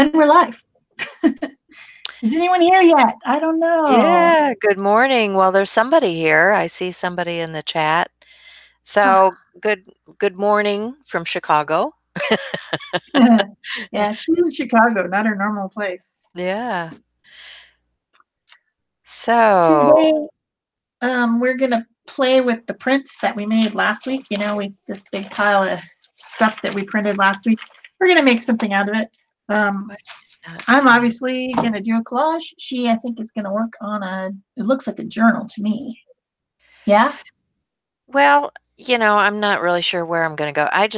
And we're live. Is anyone here yet? I don't know. Yeah, good morning. Well, there's somebody here. I see somebody in the chat. So, good morning from Chicago. Yeah, she's in Chicago, not her normal place. Yeah. So, Today, we're gonna play with the prints that we made last week. You know, we this big pile of stuff that we printed last week. We're gonna make something out of it. Um, let's I'm see. obviously gonna do a collage. She, I think, is gonna work on it looks like a journal to me. Yeah? Well, I'm not really sure where I'm going to go. I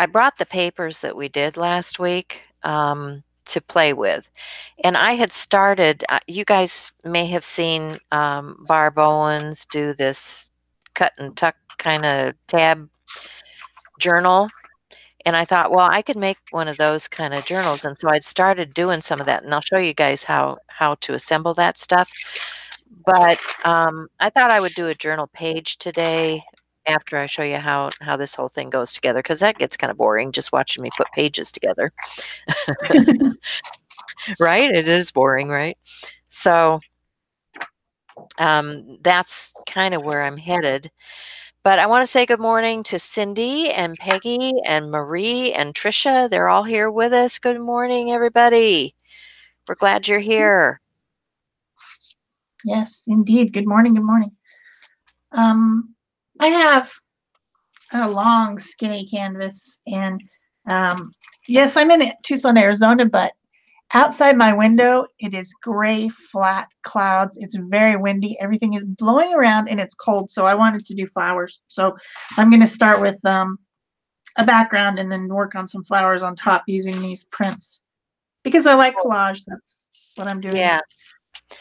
brought the papers that we did last week to play with. And I had started, you guys may have seen Barb Owens do this cut and tuck kind of tab journal. And I thought, well, I could make one of those kind of journals. And so I'd started doing some of that, and I'll show you guys how to assemble that stuff. But I thought I would do a journal page today after I show you how this whole thing goes together, because that gets kind of boring just watching me put pages together. Right? It is boring, right? So that's kind of where I'm headed. But I want to say good morning to Cindy and Peggy and Marie and Trisha. They're all here with us. Good morning, everybody. We're glad you're here. Yes, indeed. Good morning. Good morning. I have a long, skinny canvas, and yes, I'm in Tucson, Arizona, but outside my window, it is gray, flat clouds. It's very windy. Everything is blowing around, and it's cold. So I wanted to do flowers. So I'm going to start with a background and then work on some flowers on top using these prints because I like collage. That's what I'm doing. Yeah.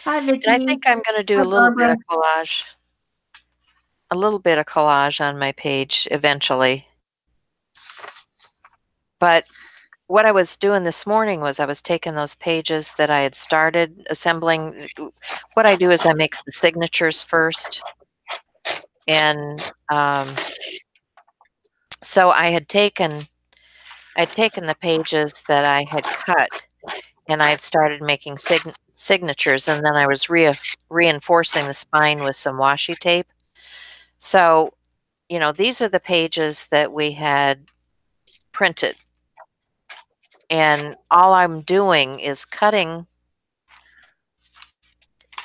Hi, And I Vicki. think I'm going to do Hi, a little bit Barbara. of collage. A little bit of collage on my page eventually. But what I was doing this morning was I was taking those pages that I had started assembling. What I do is I make the signatures first. And so I'd taken the pages that I had cut, and I had started making signatures, and then I was reinforcing the spine with some washi tape. So, these are the pages that we had printed. And all I'm doing is cutting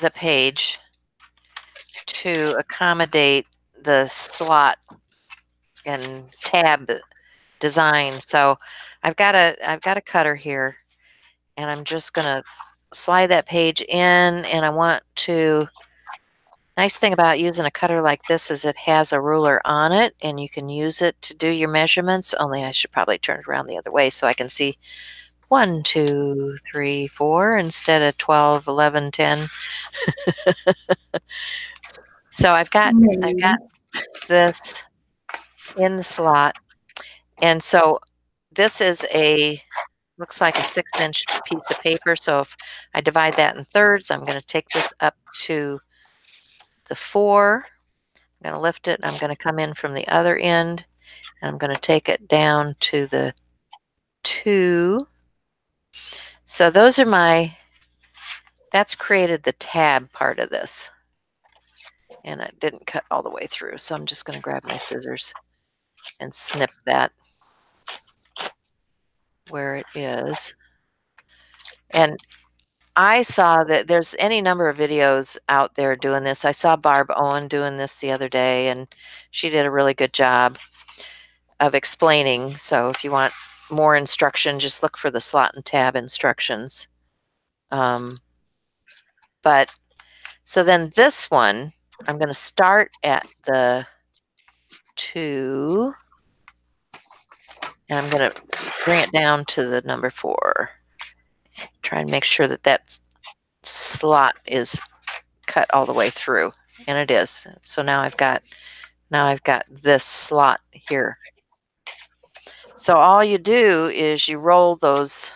the page to accommodate the slot and tab design. So I've got a cutter here, and I'm just gonna slide that page in, and I want to. Nice thing about using a cutter like this is it has a ruler on it, and you can use it to do your measurements, only I should probably turn it around the other way so I can see 1, 2, 3, 4 instead of 12, 11, 10. So I've got this in the slot. And so this is looks like a 6-inch piece of paper. So if I divide that in thirds, I'm going to take this up to the 4. I'm going to lift it, and I'm going to come in from the other end, and I'm going to take it down to the 2. So that's created the tab part of this. And it didn't cut all the way through. So I'm just going to grab my scissors and snip that where it is. And I saw that there's any number of videos out there doing this. I saw Barb Owen doing this the other day, and she did a really good job of explaining. So if you want more instruction, just look for the slot and tab instructions. But so then this one, I'm going to start at the 2, and I'm going to bring it down to the number 4. Try and make sure that slot is cut all the way through, and it is. So now I've got this slot here. So all you do is you roll those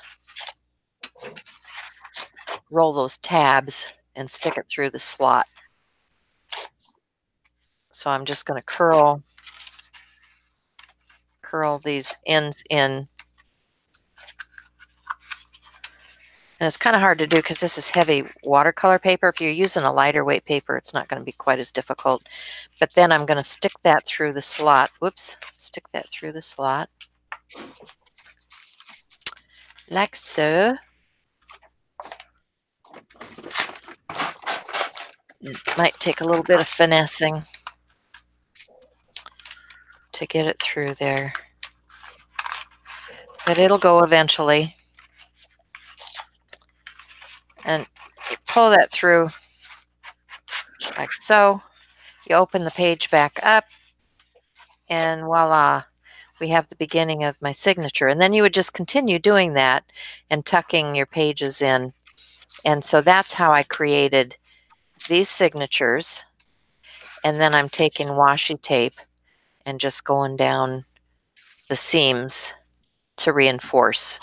tabs and stick it through the slot. So I'm just going to curl these ends in. And it's kind of hard to do because this is heavy watercolor paper. If you're using a lighter weight paper, it's not going to be quite as difficult. But then I'm going to stick that through the slot. Whoops, stick that through the slot. Like so. It might take a little bit of finessing to get it through there. But it'll go eventually. And you pull that through like so. You open the page back up, and voila, we have the beginning of my signature. And then you would just continue doing that and tucking your pages in. And so that's how I created these signatures. And then I'm taking washi tape and just going down the seams to reinforce,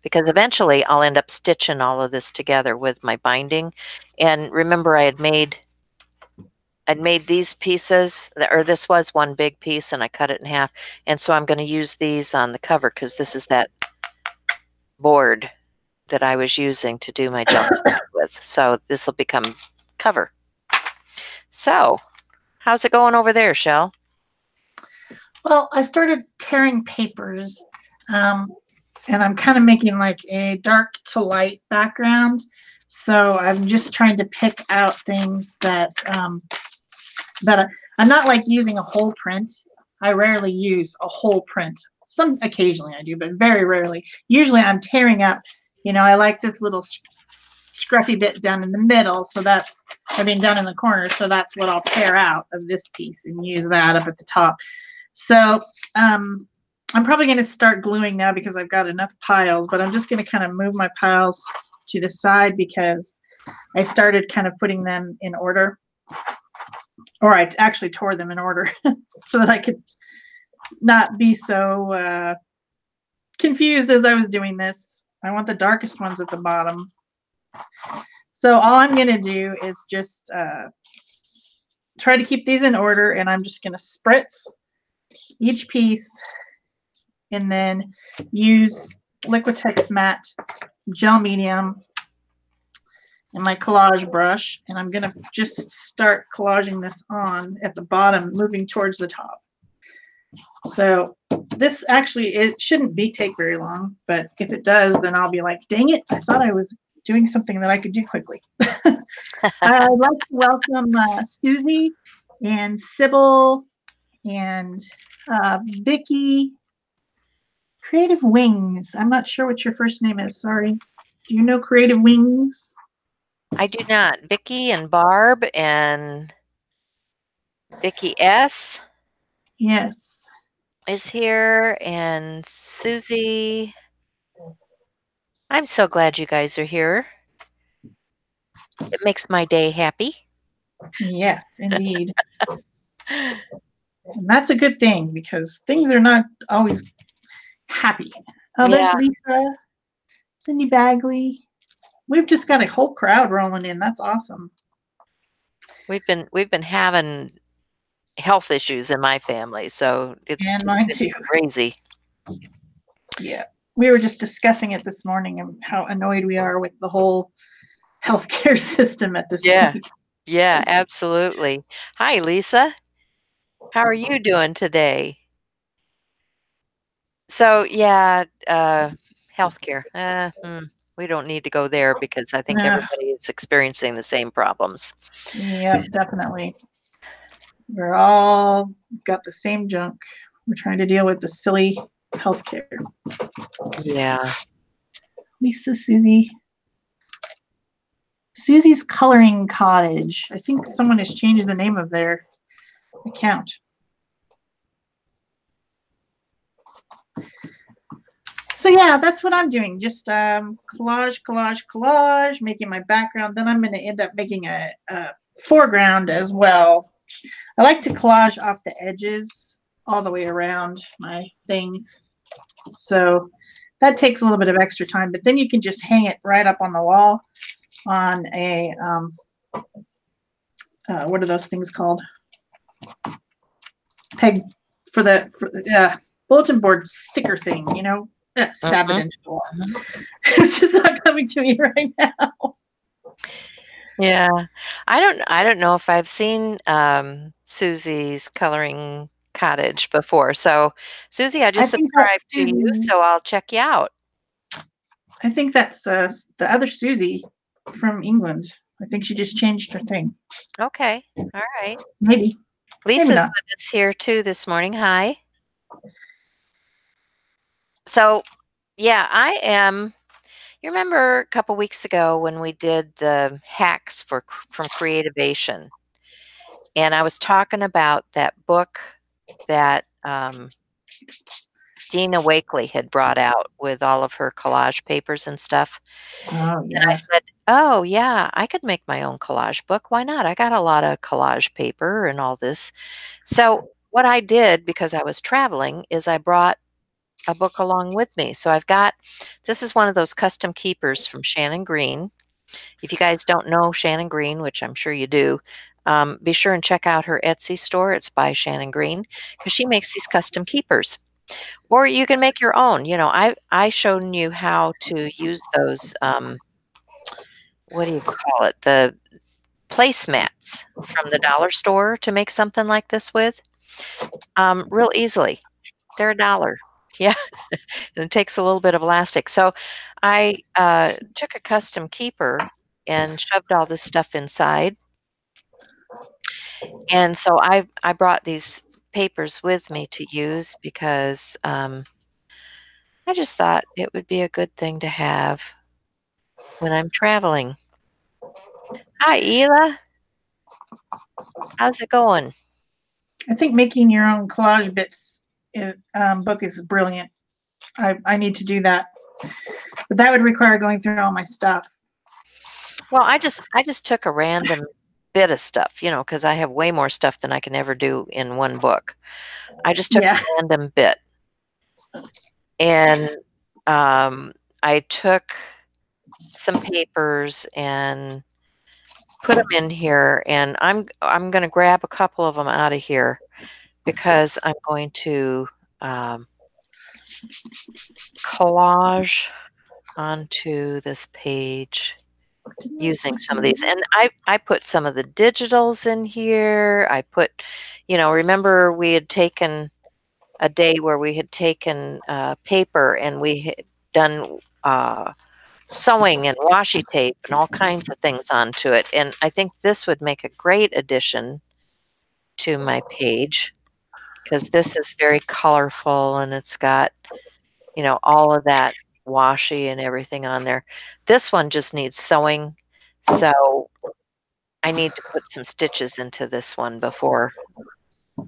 because eventually I'll end up stitching all of this together with my binding. And remember, I'd made these pieces, or this was one big piece, and I cut it in half. And so I'm going to use these on the cover because this is that board that I was using to do my gel with. So this will become cover. So how's it going over there, Shell? Well, I started tearing papers, and I'm kind of making like a dark to light background. So I'm just trying to pick out things that I'm not like using a whole print. I rarely use a whole print. Some occasionally I do, but very rarely. Usually I'm tearing up. You know, I like this little scruffy bit down in the middle. So that's, I mean, down in the corner. So that's what I'll tear out of this piece and use that up at the top. So I'm probably going to start gluing now because I've got enough piles, but I'm just going to kind of move my piles to the side because I started kind of putting them in order. Or I actually tore them in order so that I could not be so confused as I was doing this. I want the darkest ones at the bottom. So all I'm going to do is just try to keep these in order, and I'm just going to spritz each piece and then use Liquitex Matte Gel Medium and my collage brush, and I'm going to just start collaging this on at the bottom, moving towards the top. So this actually, it shouldn't take very long, but if it does, then I'll be like, dang it, I thought I was doing something that I could do quickly. I'd like to welcome Susie and Sybil and Vicky. Creative Wings. I'm not sure what your first name is. Sorry. Do you know Creative Wings? I do not. Vicky and Barb and Vicky S. Yes. Is here, and Susie. I'm so glad you guys are here. It makes my day happy. Yes, indeed. And that's a good thing because things are not always happy. Oh, there's Lisa, Cindy Bagley. We've just got a whole crowd rolling in. That's awesome. We've been having health issues in my family, so it's mine too. Crazy. Yeah, we were just discussing it this morning and how annoyed we are with the whole healthcare system at this point. Yeah, absolutely. Hi, Lisa. How are you doing today? So yeah, healthcare. We don't need to go there because I think everybody is experiencing the same problems. Yeah, definitely. We're all got the same junk. We're trying to deal with the silly healthcare. Yeah. Lisa, Susie. Susie's Coloring Cottage. I think someone has changed the name of their account. So yeah, that's what I'm doing. Just collage, making my background. Then I'm going to end up making a foreground as well. I like to collage off the edges all the way around my things. So that takes a little bit of extra time, but then you can just hang it right up on the wall on a, what are those things called? Peg for the bulletin board sticker thing, you know? Stab it Mhm, into the wall. mhm. It's just not coming to me right now. Yeah. I don't know if I've seen, Susie's Coloring Cottage before. So, Susie, I I just think that's subscribed to you, Susie. so I'll check you out. I think that's the other Susie from England. I think she just changed her thing. Okay. Alright. Maybe, maybe Lisa's not. with us here too this morning. Hi. So, yeah, I am you remember a couple weeks ago when we did the hacks from Creativation, and I was talking about that book that, Dina Wakley had brought out with all of her collage papers and stuff, Oh and I yeah. said, "Oh, yeah, I could make my own collage book. Why not? I got a lot of collage paper and all this." So, what I did, because I was traveling, is I brought a book along with me. So I've got this is one of those custom keepers from Shannon Green. If you guys don't know Shannon Green, which I'm sure you do, be sure and check out her Etsy store. It's by Shannon Green because she makes these custom keepers. Or you can make your own. You know, I shown you how to use those. What do you call it? The placemats from the dollar store to make something like this with, real easily. They're $1. Yeah, and it takes a little bit of elastic. So I took a custom keeper and shoved all this stuff inside. And so I brought these papers with me to use because I just thought it would be a good thing to have when I'm traveling. Hi, Ela. How's it going? I think making your own collage bits book is brilliant. I need to do that, but that would require going through all my stuff. Well, I just took a random bit of stuff, because I have way more stuff than I can ever do in one book. I just took a Yeah. random bit. And, I took some papers and put them in here, and I'm gonna grab a couple of them out of here because I'm going to, collage onto this page using some of these, and I put some of the digitals in here. I put remember we had taken a day where we had taken, paper and we had done, sewing and washi tape and all kinds of things onto it, and I think this would make a great addition to my page because this is very colorful and it's got, all of that washi and everything on there. This one just needs sewing, so I need to put some stitches into this one before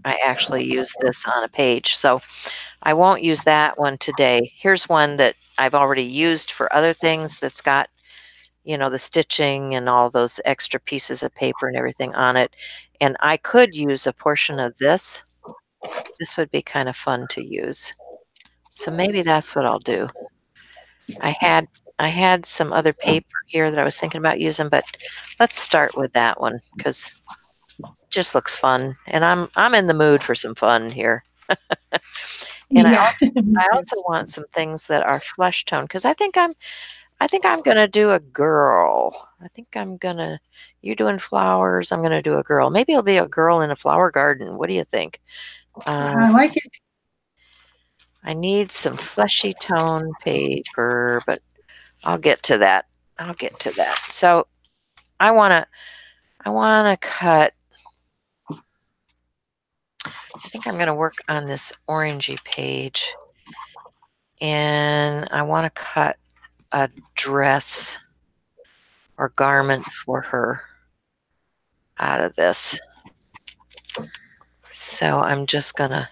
I actually use this on a page, so I won't use that one today. Here's one that I've already used for other things that's got, the stitching and all those extra pieces of paper and everything on it, and I could use a portion of this. This would be kind of fun to use. So maybe that's what I'll do. I had I had some other paper here that I was thinking about using, but let's start with that one because it just looks fun, and I'm in the mood for some fun here. And I Yeah. I also want some things that are flesh tone because I think I'm gonna do a girl. I think I'm gonna you're doing flowers, I'm gonna do a girl. Maybe it'll be a girl in a flower garden. What do you think? Um, I like it. I need some fleshy tone paper, but I'll get to that. I'll get to that. So I wanna cut I think I'm gonna work on this orangey page, and I wanna cut a dress or garment for her out of this. So I'm just gonna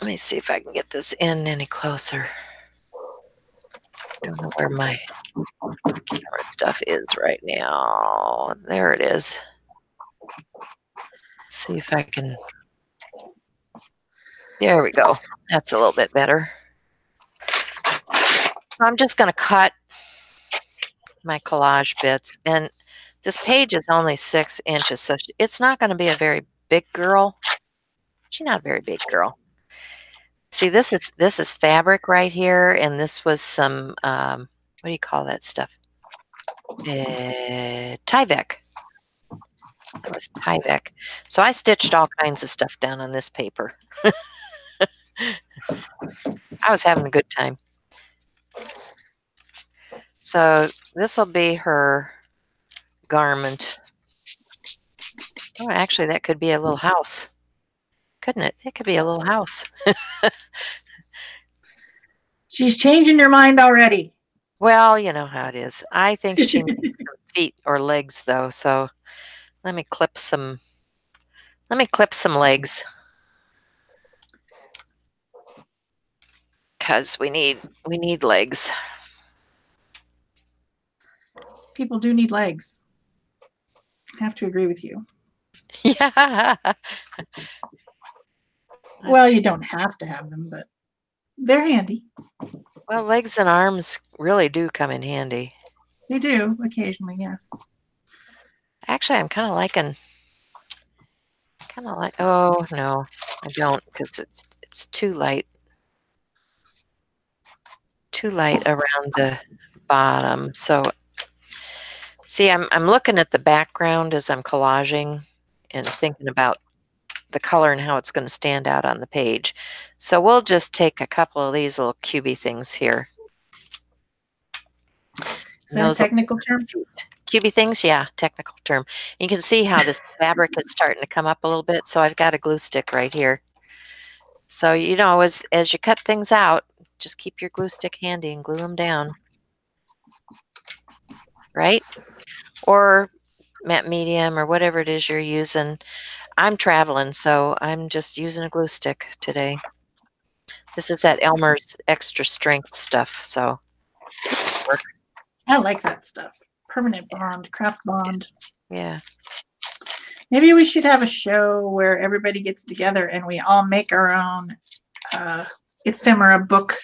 let me see if I can get this in any closer. Don't know where my camera stuff is right now. There it is. See if I can. There we go. That's a little bit better. I'm just gonna cut my collage bits, and this page is only 6 inches, so it's not gonna be a very big girl. She's not a very big girl. See, this is fabric right here, and this was some what do you call that stuff? Tyvek. That was Tyvek. So I stitched all kinds of stuff down on this paper. I was having a good time. So this will be her garment. Oh, actually, that could be a little house, couldn't it? It could be a little house. She's changing your mind already. Well, you know how it is. I think she needs some feet or legs, though. So let me clip some. Let me clip some legs, because we need legs. People do need legs. I have to agree with you. Yeah. Well, you don't have to have them, but they're handy. Well, legs and arms really do come in handy. They do occasionally, yes. Actually, I'm kind of liking. Oh no, I don't, because it's too light. Too light around the bottom. So, see, I'm looking at the background as I'm collaging and thinking about the color and how it's going to stand out on the page. So we'll just take a couple of these little cubey things here. Is that a technical term? Cubey things, yeah, technical term. You can see how this fabric is starting to come up a little bit. So I've got a glue stick right here. So, you know, as you cut things out, just keep your glue stick handy and glue them down. Right? Or matte medium or whatever it is you're using. I'm traveling, so I'm just using a glue stick today. This is that Elmer's extra strength stuff, so I like that stuff. Permanent bond, craft bond. yeah. Maybe we should have a show where everybody gets together and we all make our own ephemera book.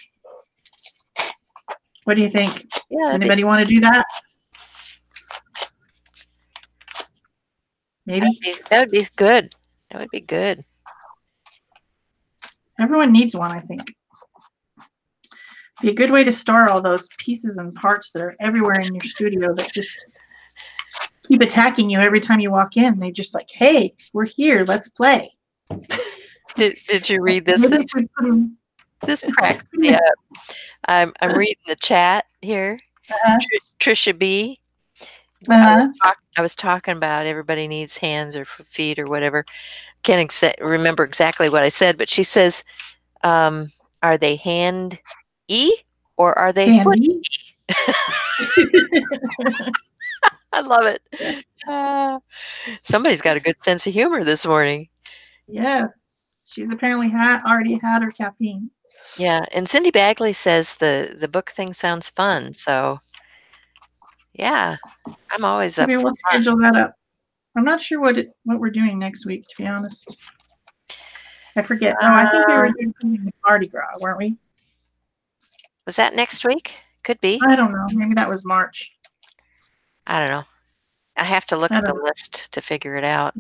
What do you think? Yeah, anybody want to do that? Maybe. That would be good. That would be good. Everyone needs one, I think. Be a good way to store all those pieces and parts that are everywhere in your studio that just keep attacking you every time you walk in. They just like, hey, we're here, let's play. Did you read this? This cracks me up. I'm reading the chat here. Trisha B. I was talking about everybody needs hands or feet or whatever. Can't remember exactly what I said, but she says, are they hand E or are they foot E? I love it. Somebody's got a good sense of humor this morning. Yes, she's apparently already had her caffeine. Yeah, and Cindy Bagley says the book thing sounds fun. So, yeah, I'm always up. Maybe we'll schedule that up. I'm not sure what we're doing next week, to be honest. I forget. No, I think we were doing something with Mardi Gras, weren't we? Was that next week? Could be. I don't know. Maybe that was March. I don't know. I have to look at the list to figure it out.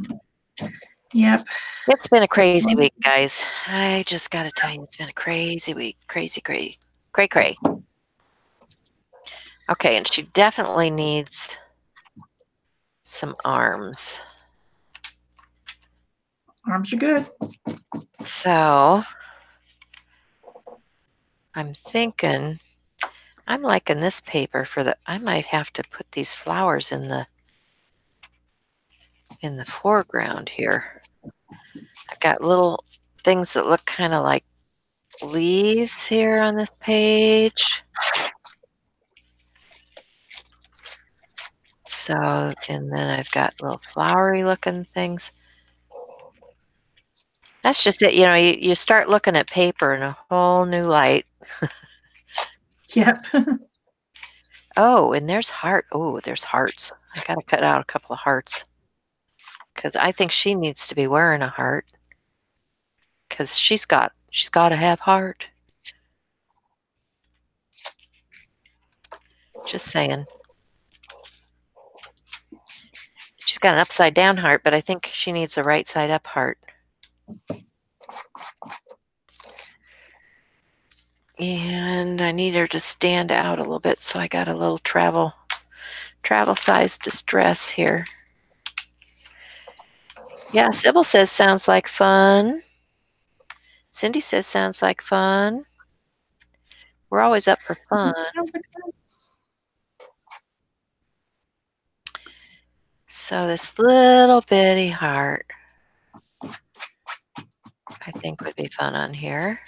Yep. It's been a crazy week, guys. I just got to tell you, it's been a crazy week. Crazy. Cray. Okay, and she definitely needs some arms. Arms are good. So I'm thinking, I'm liking this paper I might have to put these flowers in the foreground here. I've got little things that look kind of like leaves here on this page. So, and then I've got little flowery looking things. That's just it. You know, you start looking at paper in a whole new light. Yep. Oh, and there's heart. Oh, there's hearts. I got to cut out a couple of hearts because I think she needs to be wearing a heart because she's got to have heart. Just saying. She's got an upside down heart, but I think she needs a right side up heart. And I need her to stand out a little bit, so I got a little travel size distress here. Yeah, Sybil says sounds like fun. Cindy says sounds like fun. We're always up for fun. Sounds like fun. So this little bitty heart, I think, would be fun on here.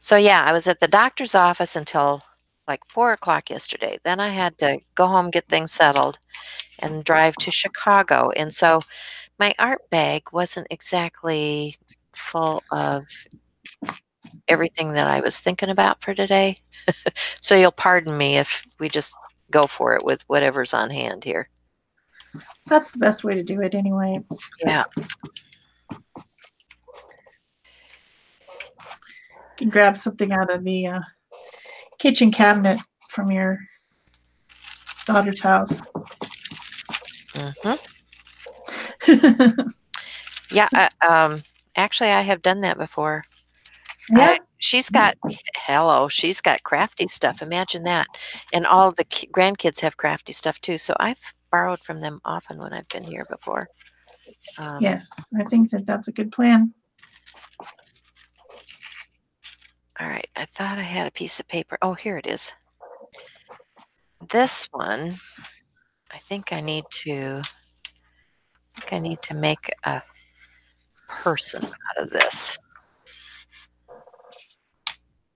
So yeah, I was at the doctor's office until like 4 o'clock yesterday. Then I had to go home, get things settled, and drive to Chicago. And so my art bag wasn't exactly full of everything that I was thinking about for today. So you'll pardon me if we just go for it with whatever's on hand here. That's the best way to do it anyway. Yeah. You can grab something out of the kitchen cabinet from your daughter's house. Mm-hmm. Yeah. Actually, I have done that before. Yeah. She's got crafty stuff. Imagine that. And all the grandkids have crafty stuff too. So I've borrowed from them often when I've been here before. Yes, I think that's a good plan. All right. I thought I had a piece of paper. Oh, here it is. This one, I think I need to make a person out of this.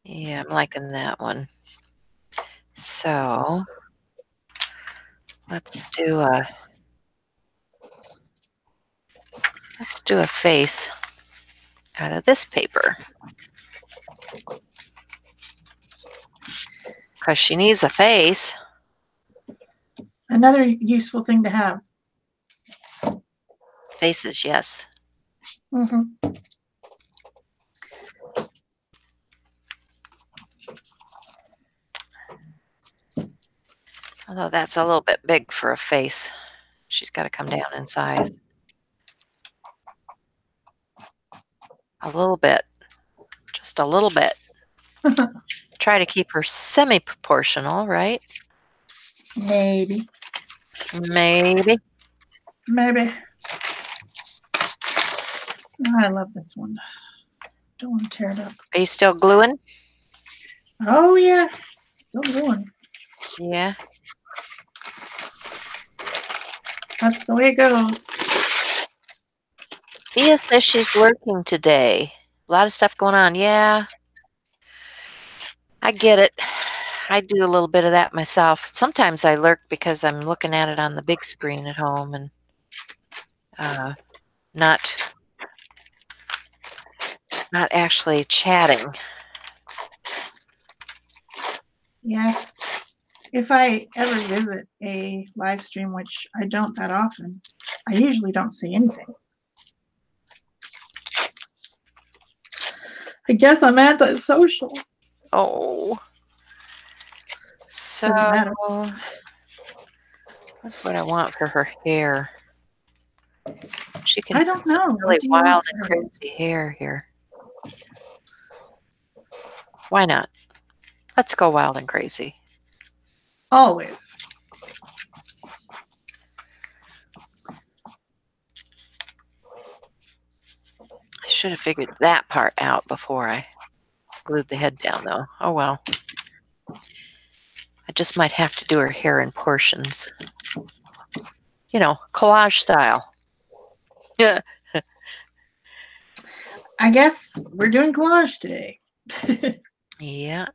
Yeah, I'm liking that one. So let's do a face out of this paper. Because she needs a face. Another useful thing to have. Faces, yes. Mm-hmm. Although that's a little bit big for a face. She's got to come down in size. A little bit. Just a little bit. Try to keep her semi-proportional, right? Maybe. Maybe. Maybe. Oh, I love this one. Don't want to tear it up. Are you still gluing? Oh, yeah. Still going. Yeah. That's the way it goes. Thea says she's lurking today. A lot of stuff going on. Yeah. I get it. I do a little bit of that myself. Sometimes I lurk because I'm looking at it on the big screen at home and not actually chatting. Yeah. If I ever visit a live stream, which I don't that often, I usually don't say anything. I guess I'm antisocial. Oh. So Doesn't matter. that's what I want for her hair. She can I don't know. really wild and crazy hair here. Why not? Let's go wild and crazy. Always. I should have figured that part out before I glued the head down, though. Oh, well. I just might have to do her hair in portions. You know, collage style. Yeah. I guess we're doing collage today. Yeah.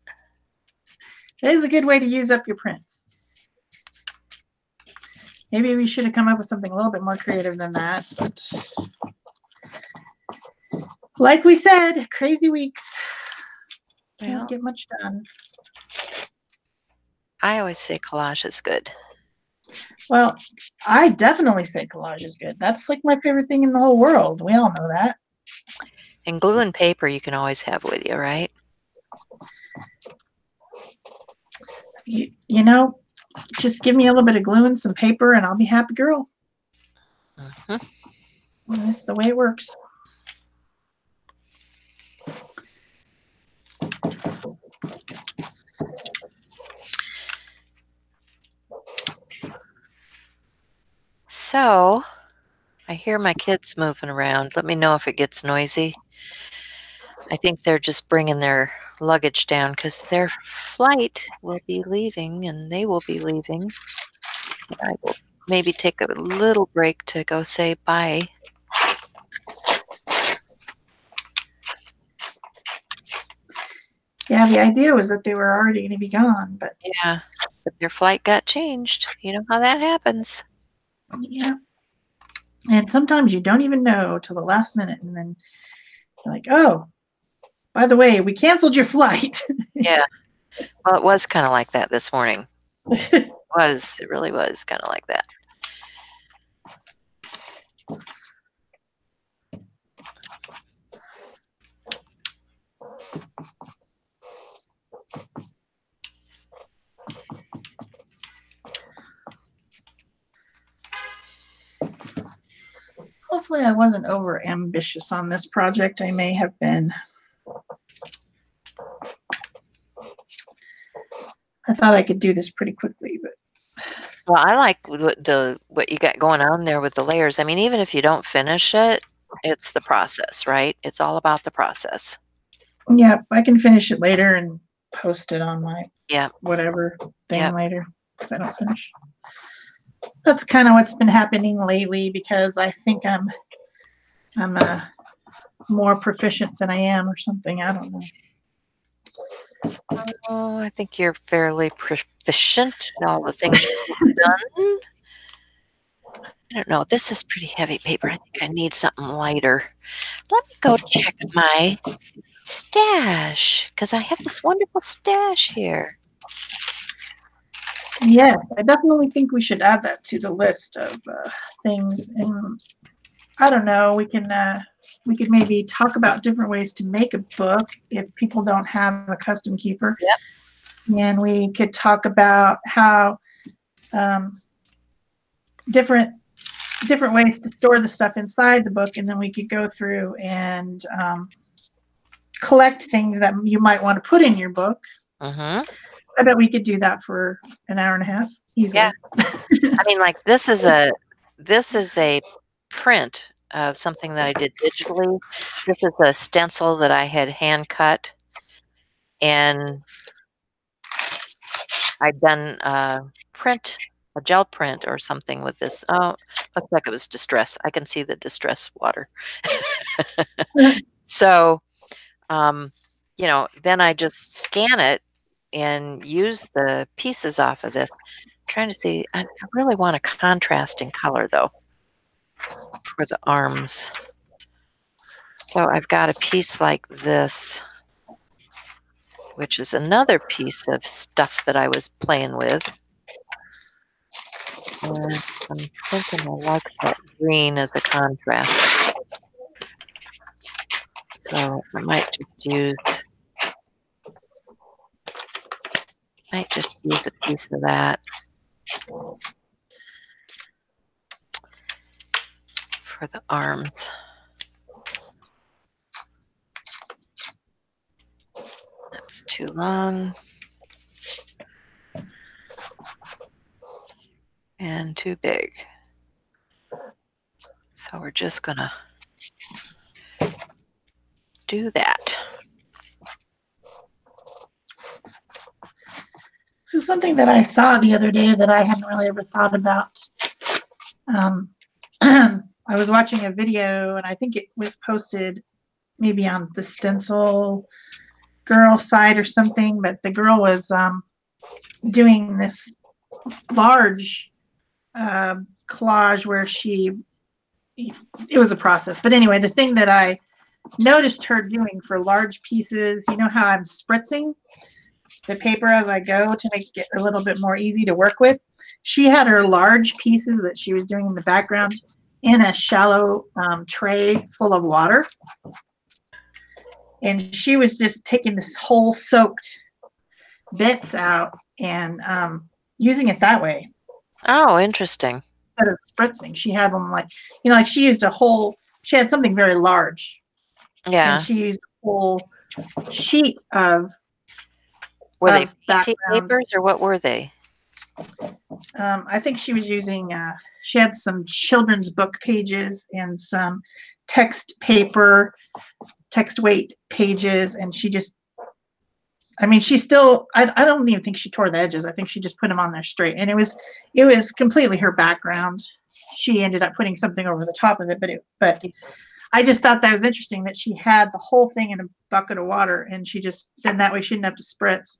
It is a good way to use up your prints. Maybe we should have come up with something a little bit more creative than that, but like we said, crazy weeks. Can't get much done. I always say collage is good. Well, I definitely say collage is good. That's like my favorite thing in the whole world. We all know that. And glue and paper you can always have with you, right? You know, just give me a little bit of glue and some paper and I'll be happy girl. Mm-hmm. That's the way it works. So I hear my kids moving around. Let me know if it gets noisy. I think they're just bringing their luggage down because their flight will be leaving and they will be leaving. I will maybe take a little break to go say bye. Yeah, the idea was that they were already going to be gone, but Yeah, but their flight got changed. You know how that happens. yeah. And sometimes you don't even know till the last minute, and then you're like, oh, by the way, we canceled your flight. Yeah. Well, it was kind of like that this morning. It really was kind of like that. Hopefully I wasn't over ambitious on this project. I may have been. I thought I could do this pretty quickly, but Well, I like what you got going on there with the layers. I mean, even if you don't finish it, it's the process, right? It's all about the process. yeah, I can finish it later and post it on my Yeah. whatever thing Yep. later if I don't finish. That's kind of what's been happening lately because I think I'm more proficient than I am or something. I don't know. Oh, I think you're fairly proficient in all the things you've done. I don't know. This is pretty heavy paper. I think I need something lighter. Let me go check my stash because I have this wonderful stash here. Yes, I definitely think we should add that to the list of things. And I don't know, we could maybe talk about different ways to make a book if people don't have a custom keeper. Yep. And we could talk about how different ways to store the stuff inside the book, and then we could go through and collect things that you might want to put in your book. Mm-hmm. I bet we could do that for an hour and a half easily. Yeah. I mean, like this is a print of something that I did digitally. This is a stencil that I had hand cut, and I'd done a gel print or something with this. Oh, looks like it was distress. I can see the distress water. So, you know, then I just scan it and use the pieces off of this. I'm trying to see, I really want a contrasting color though for the arms. So I've got a piece like this, which is another piece of stuff that I was playing with. And I'm thinking I like that green as a contrast. So I might just use a piece of that for the arms. That's too long and too big. So we're just gonna do that. So something that I saw the other day that I hadn't really ever thought about. I was watching a video, and I think it was posted maybe on the Stencil Girl site or something, but the girl was doing this large collage where it was a process. But anyway, the thing that I noticed her doing for large pieces, you know how I'm spritzing the paper as I go to make it a little bit more easy to work with. She had her large pieces that she was doing in the background in a shallow tray full of water. And she was just taking this whole soaked bits out and using it that way. Oh, interesting. Instead of spritzing, she had them like, you know, like she had something very large. Yeah. And she used a whole sheet of Were they painting papers or what were they? I think she was using, she had some children's book pages and some text paper, text weight pages, and she just, I mean, she still, I don't even think she tore the edges. I think she just put them on there straight. And it was completely her background. She ended up putting something over the top of it, but I just thought that was interesting that she had the whole thing in a bucket of water, and she just, then that way she didn't have to spritz.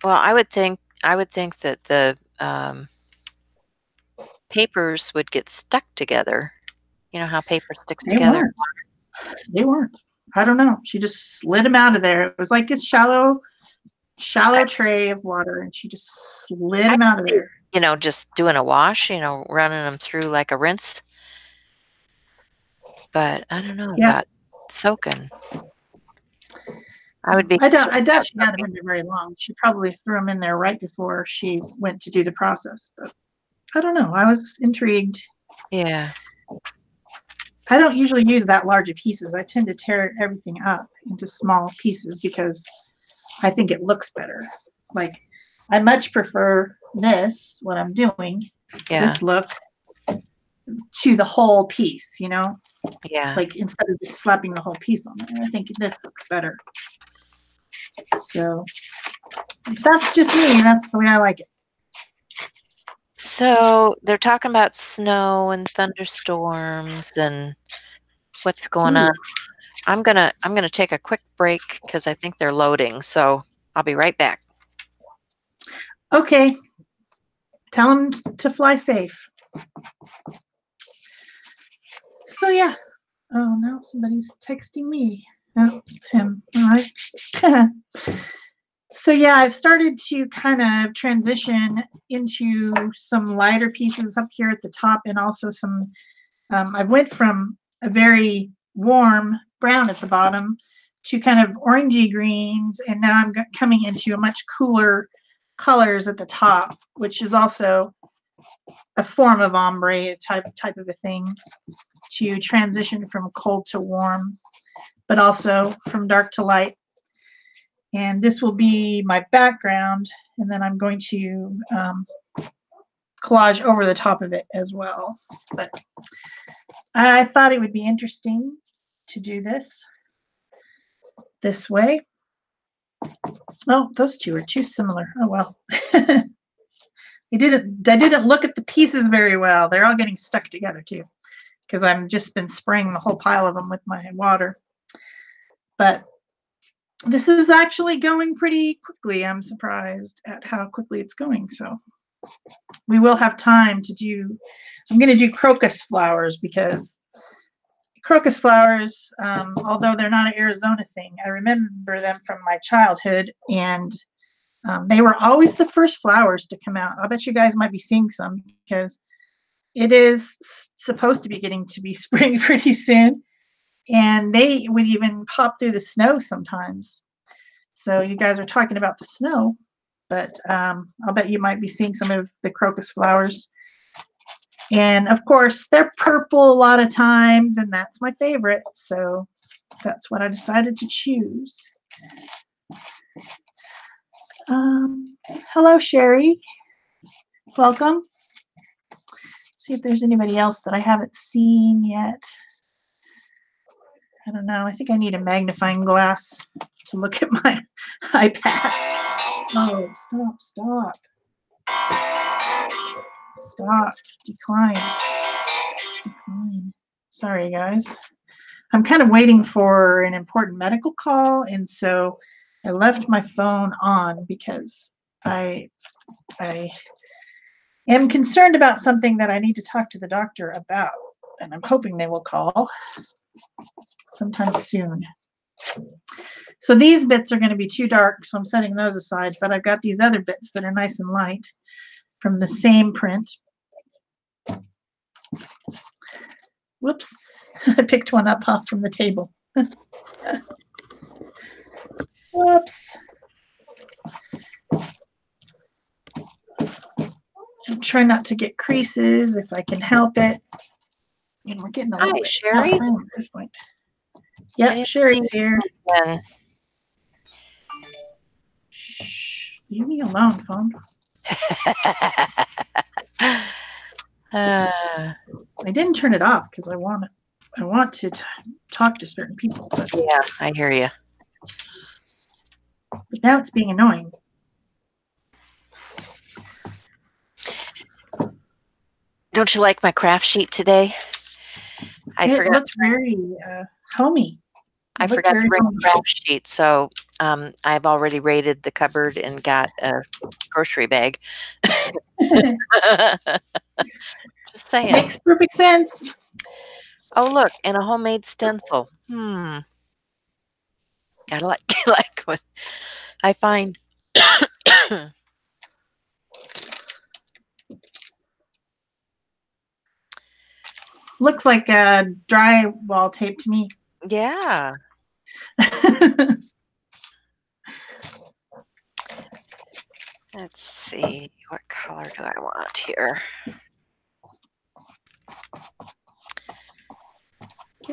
Well, I would think that the papers would get stuck together. You know how paper sticks They together? weren't. They weren't. I don't know. She just slid them out of there. It was like a shallow tray of water, and she just slid them out of there. You know, just doing a wash, you know, running them through like a rinse. But I don't know about soaking. I would be. I doubt she had them in there very long. She probably threw them in there right before she went to do the process. But I don't know. I was intrigued. Yeah. I don't usually use that large of pieces. I tend to tear everything up into small pieces because I think it looks better. Like, I much prefer this, what I'm doing, this look, to the whole piece, you know? Yeah. Like, instead of just slapping the whole piece on there, I think this looks better. So, if that's just me, that's the way I like it. So they're talking about snow and thunderstorms and what's going on. I'm gonna take a quick break because I think they're loading. So I'll be right back. Okay. Tell them to fly safe. So yeah. Oh, now somebody's texting me. Oh, it's him. All right. So yeah, I've started to kind of transition into some lighter pieces up here at the top, and also some, I went from a very warm brown at the bottom to kind of orangey greens, and now I'm coming into a much cooler colors at the top, which is also a form of ombre type of a thing, to transition from cold to warm, but also from dark to light. And this will be my background, and then I'm going to collage over the top of it as well. But I thought it would be interesting to do this way. Oh, those two are too similar. Oh well. I didn't look at the pieces very well. They're all getting stuck together too, because I've just been spraying the whole pile of them with my water. But this is actually going pretty quickly. I'm surprised at how quickly it's going. So we will have time to do, I'm going to do crocus flowers, because crocus flowers, although they're not an Arizona thing, I remember them from my childhood, and they were always the first flowers to come out. I bet you guys might be seeing some, because it is supposed to be getting to be spring pretty soon. And they would even pop through the snow sometimes. So you guys are talking about the snow, but I'll bet you might be seeing some of the crocus flowers. And of course, they're purple a lot of times, and that's my favorite. So that's what I decided to choose. Hello, Sherry. Welcome. See if there's anybody else that I haven't seen yet. I don't know. I think I need a magnifying glass to look at my iPad. Oh, stop. Stop. Decline. Sorry, guys. I'm kind of waiting for an important medical call, and so I left my phone on because I am concerned about something that I need to talk to the doctor about, and I'm hoping they will call sometime soon. So these bits are going to be too dark, so I'm setting those aside, but I've got these other bits that are nice and light from the same print. Whoops, I picked one up off from the table. Whoops. I'm trying not to get creases if I can help it. And we're getting a little bit Sherry. at this point. Yep, Sherry's here. Shh, leave me alone, phone. Uh, I didn't turn it off because I want to talk to certain people, but yeah, I hear you. now it's being annoying. Don't you like my craft sheet today? It looked very homey. I forgot to bring a craft sheet, so I've already raided the cupboard and got a grocery bag. Just saying. Makes perfect sense. Oh, look, and a homemade stencil. Gotta like what I find. Looks like a drywall tape to me. Yeah. Let's see, what color do I want here?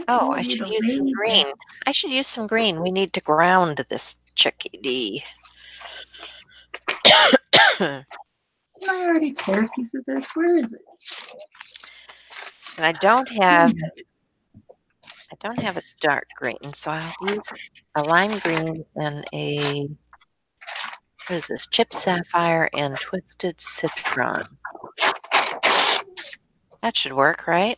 Oh, I should use some green. I should use some green. We need to ground this chickadee. Did I already tear a piece of this? Where is it? And I don't have a dark green, so I'll use a lime green and a, what is this, Chip Sapphire and Twisted Citron. That should work, right?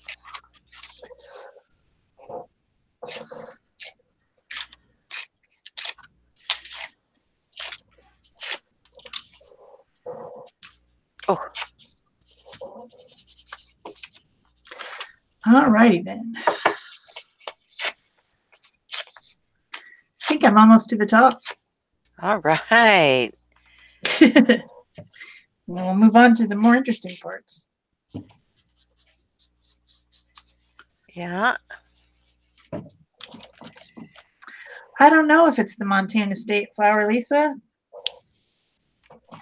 Oh. Alrighty then. I think I'm almost to the top. All right. We'll move on to the more interesting parts. Yeah. I don't know if it's the Montana State flower, Lisa.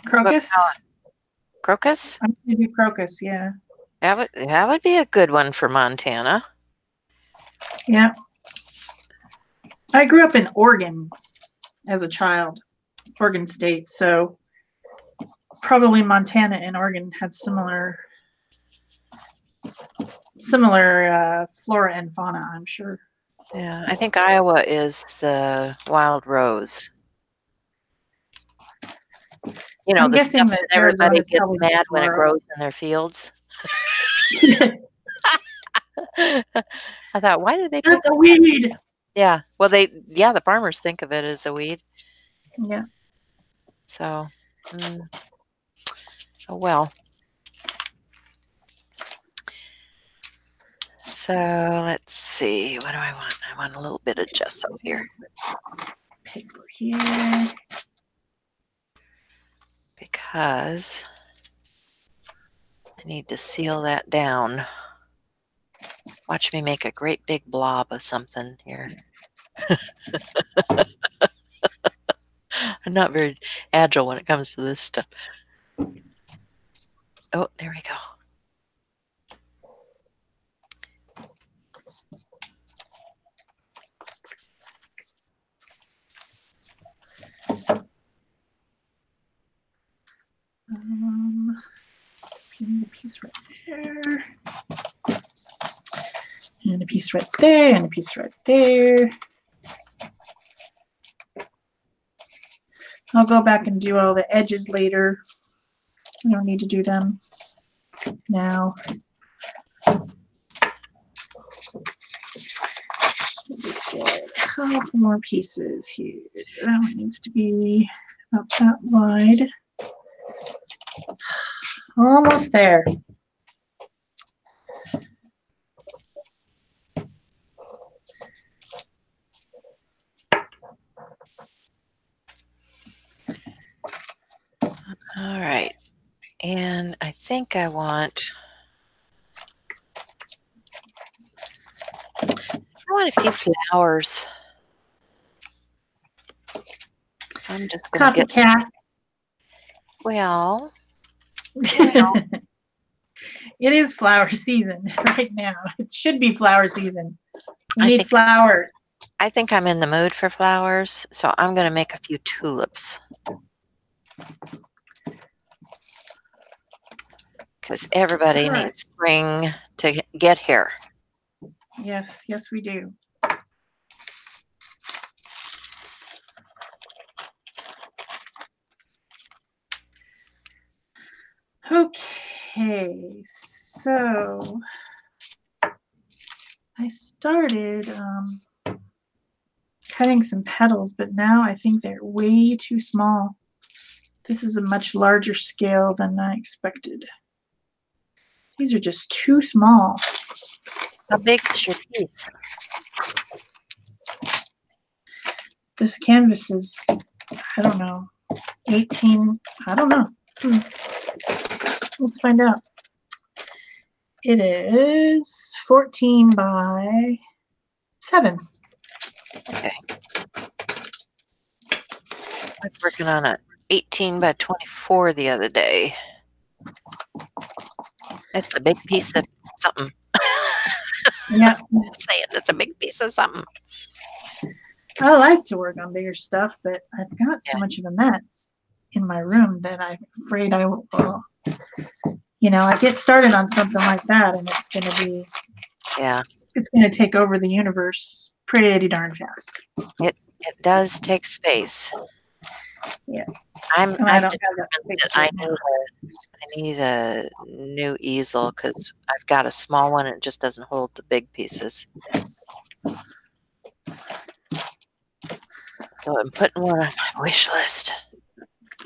Crocus? Crocus? I'm going to do crocus, yeah. That would be a good one for Montana. Yeah. I grew up in Oregon as a child, Oregon State, so probably Montana and Oregon had similar flora and fauna, I'm sure. Yeah, I think Iowa is the wild rose. You know, I'm the guessing stuff that that everybody Arizona's gets probably mad when it floral. grows in their fields. I thought, why did they pick That's a weed. Yeah. Well, the farmers think of it as a weed. Yeah. So, oh well. So let's see. What do I want? I want a little bit of gesso here. Paper here. Because I need to seal that down. Watch me make a great big blob of something here. I'm not very agile when it comes to this stuff. Oh, there we go. A piece right there. And a piece right there, and a piece right there. I'll go back and do all the edges later. I don't need to do them now. So just get a couple more pieces here. That one needs to be about that wide. Almost there. All right. And I think I want a few flowers. So I'm just going to Copycat. Well. It is flower season right now. It should be flower season. We need flowers. I think I'm in the mood for flowers, so I'm going to make a few tulips. because everybody All right. needs spring to get here. Yes, yes, we do. Okay, so I started cutting some petals, but now I think they're way too small. This is a much larger scale than I expected. These are just too small. How big is your piece? This canvas is, I don't know, 18, I don't know. Let's find out. It is 14 by 7. Okay. I was working on a 18 by 24 the other day. It's a big piece of something. Yeah. I'm saying it's a big piece of something. I like to work on bigger stuff, but I've got so Yeah. much of a mess in my room that I'm afraid I will, I get started on something like that and it's going to be, Yeah. it's going to take over the universe pretty darn fast. It does take space. Yeah. I'm And I I've don't have that determined space that right now. I need a new easel because I've got a small one and it just doesn't hold the big pieces. So I'm putting one on my wish list.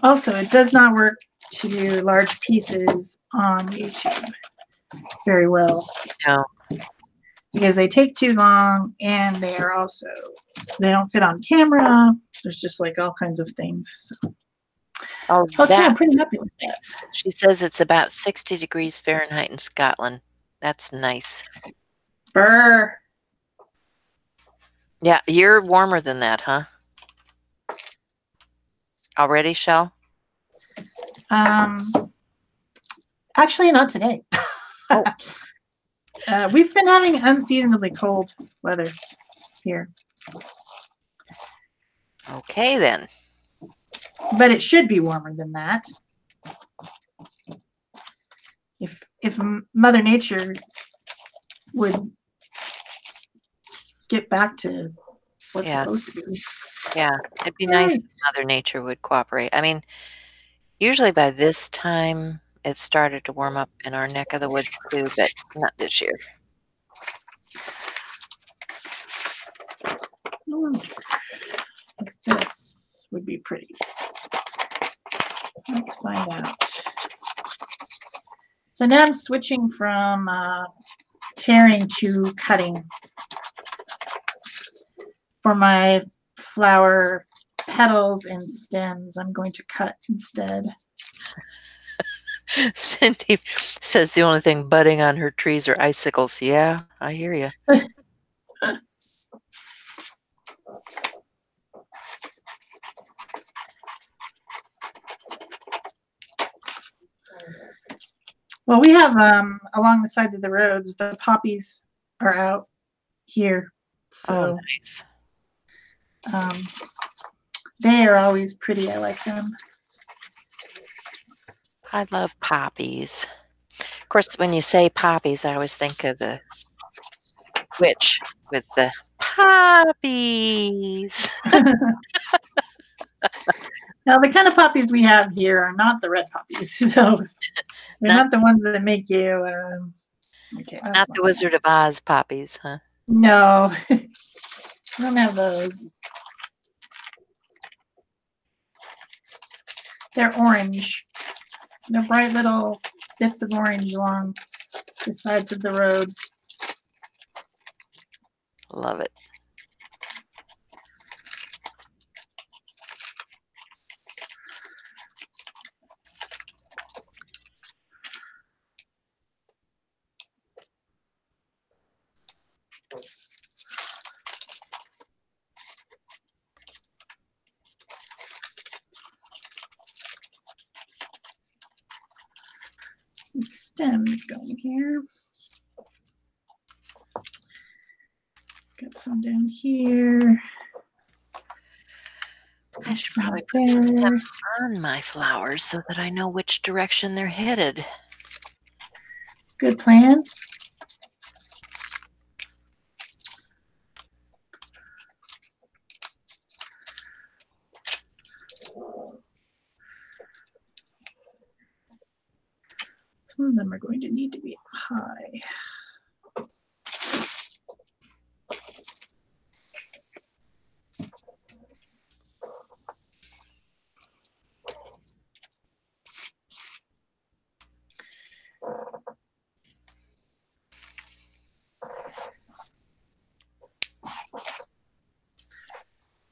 Also, it does not work to do large pieces on YouTube very well. No. Because they take too long and they don't fit on camera. There's just like all kinds of things. So. Oh, Okay, I'm pretty happy with that. She says it's about 60 degrees Fahrenheit in Scotland. That's nice. Brr. Yeah, you're warmer than that, huh? Already, Shell? Actually, not today. Oh. We've been having unseasonably cold weather here. Okay, then. But it should be warmer than that. If Mother Nature would get back to what's supposed to be. Yeah, it'd be nice if Mother Nature would cooperate. I mean, usually by this time, it started to warm up in our neck of the woods too, but not this year. This would be pretty. Let's find out. So now I'm switching from tearing to cutting. For my flower petals and stems, I'm going to cut instead. Cindy says the only thing budding on her trees are icicles. Yeah, I hear you. Well, we have along the sides of the roads, the poppies are out here. So, oh, nice. They are always pretty. I like them. I love poppies. Of course, when you say poppies, I always think of the witch with the poppies. Now, the kind of poppies we have here are not the red poppies. So they're not the ones that make you. Okay, not the Wizard of Oz poppies, huh? No, I don't have those. They're orange. They're bright little bits of orange along the sides of the roads. Love it. Some stems going here. Got some down here. I should probably put some stems on my flowers so that I know which direction they're headed. Good plan. Some of them are going to need to be high.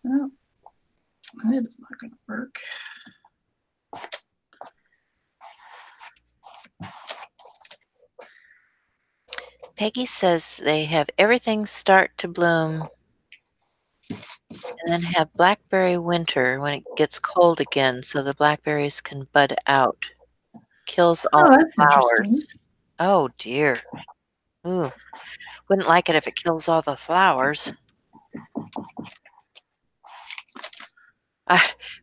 Well, that is not going to work. Peggy says they have everything start to bloom and then have blackberry winter when it gets cold again so the blackberries can bud out. Kills all Oh, the that's interesting. flowers. Oh dear. Ooh. Wouldn't like it if it kills all the flowers.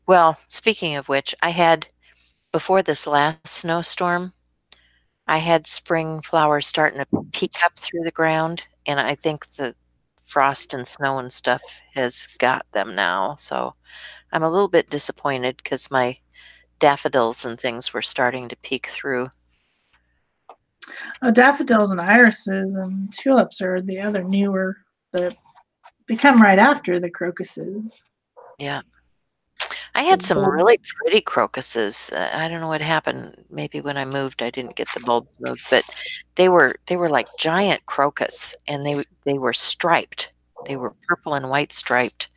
Well, speaking of which, I had, before this last snowstorm, I had spring flowers starting to peek up through the ground, and I think the frost and snow and stuff has got them now. So I'm a little bit disappointed because my daffodils and things were starting to peek through. Oh, daffodils and irises and tulips are the other newer. They come right after the crocuses. Yeah. I had The some bulb. really pretty crocuses. I don't know what happened. Maybe when I moved, I didn't get the bulbs moved, but they were like giant crocus, and they were striped. They were purple and white striped.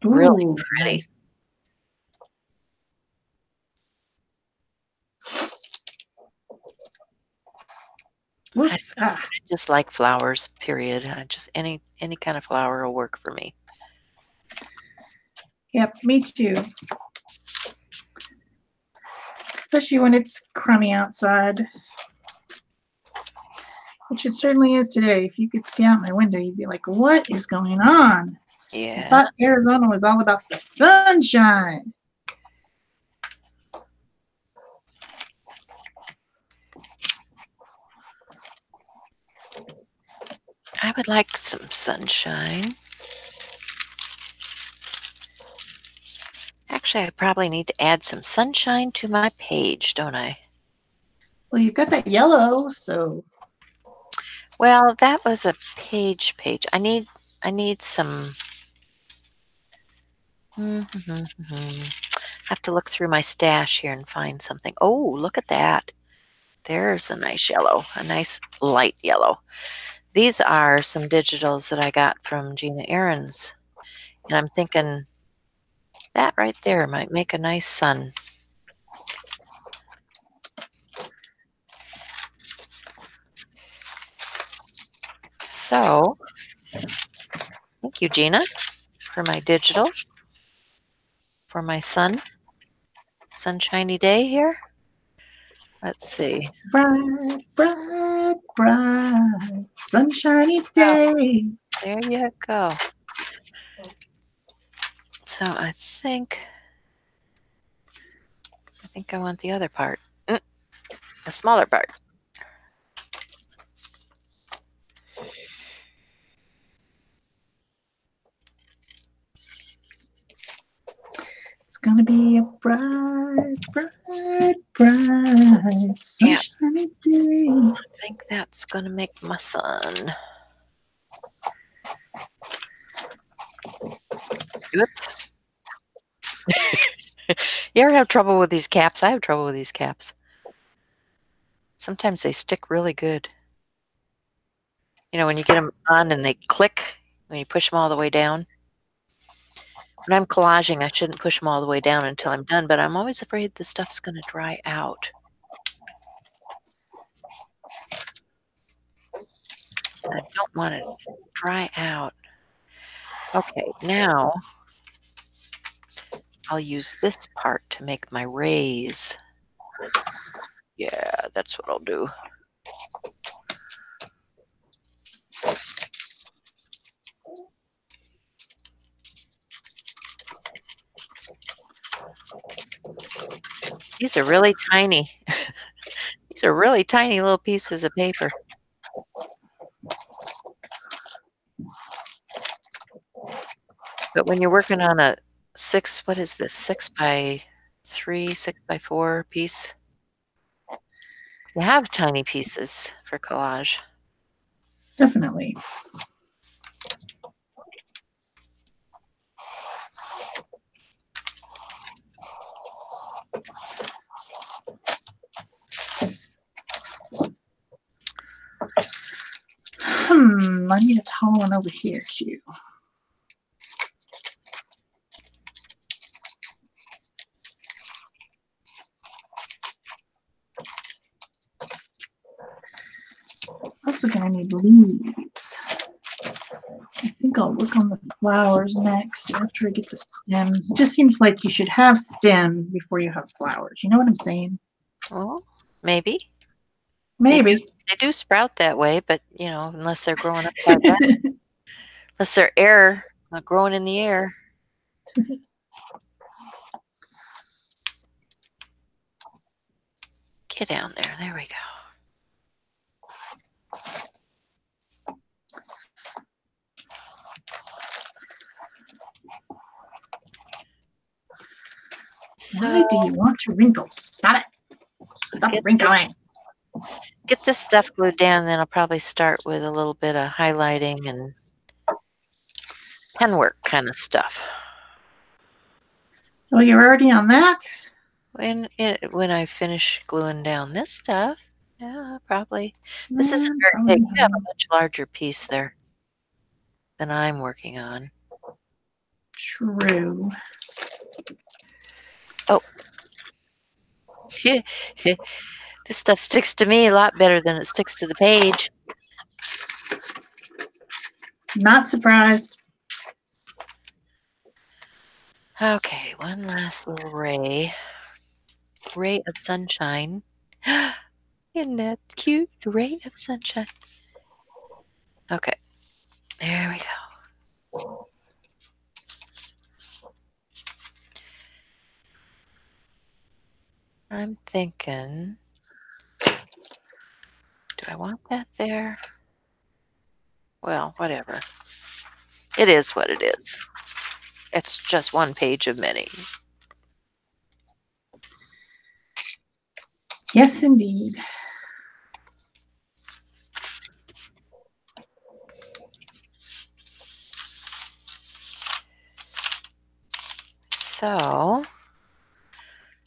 Really Ooh, pretty. nice. Whoops. I just like flowers, period. I just any kind of flower will work for me. Yep, me too. Especially when it's crummy outside, which it certainly is today. If you could see out my window, you'd be like, what is going on? I Yeah. thought Arizona was all about the sunshine. I would like some sunshine. Actually, I probably need to add some sunshine to my page, don't I? Well, you've got that yellow, so. Well, that was a page. I need some. Have to look through my stash here and find something. Oh, look at that. There's a nice yellow, a nice light yellow. These are some digitals that I got from Gina Ahrens. And I'm thinking that right there might make a nice sun. So, thank you, Gina, for my digital, for my sunshiny day here. Let's see. Bright, bright, bright, sunshiny day. There you go. So I think I want the other part, the smaller part. It's gonna be a bright, bright, bright, sunshiny day. I think that's gonna make my sun. Oops. You ever have trouble with these caps? I have trouble with these caps. Sometimes they stick really good. You know, when you get them on and they click when you push them all the way down. When I'm collaging, I shouldn't push them all the way down until I'm done, but I'm always afraid the stuff's going to dry out. I don't want it to dry out. Okay, now I'll use this part to make my rays. Yeah, that's what I'll do. These are really tiny. These These are really tiny little pieces of paper. But when you're working on a what is this, 6x3, 6x4 piece, you have tiny pieces for collage. Definitely. I need a tall one over here too. Also gonna need leaves. I think I'll work on the flowers next after I get the stems. It just seems like you should have stems before you have flowers. You know what I'm saying? Well, maybe. Maybe. They do sprout that way, but you know, unless they're growing upside down. Unless they're growing in the air. Get down there. There we go. Why do you want to wrinkle? Stop it. Stop wrinkling. Get this stuff glued down, then I'll probably start with a little bit of highlighting and pen work kind of stuff. Oh, you're already on that? When I finish gluing down this stuff, yeah, probably. This isn't very big. You have a much larger piece there than I'm working on. True. Oh. This stuff sticks to me a lot better than it sticks to the page. Not surprised. Okay, one last little ray. Ray of sunshine. Isn't that cute? Ray of sunshine. Okay, there we go. I'm thinking, do I want that there? Well, whatever. It is what it is. It's just one page of many. Yes, indeed. So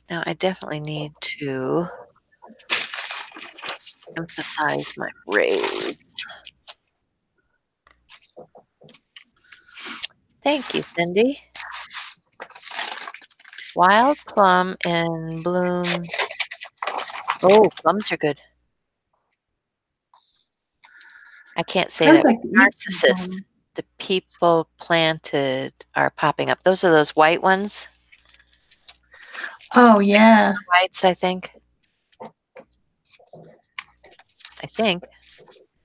now I definitely need to emphasize my rays. Thank you, Cindy. Wild plum in bloom. Oh, plums are good. I can't say that. Narcissus. The people planted are popping up. Those are those white ones. Oh, yeah. Whites, I think.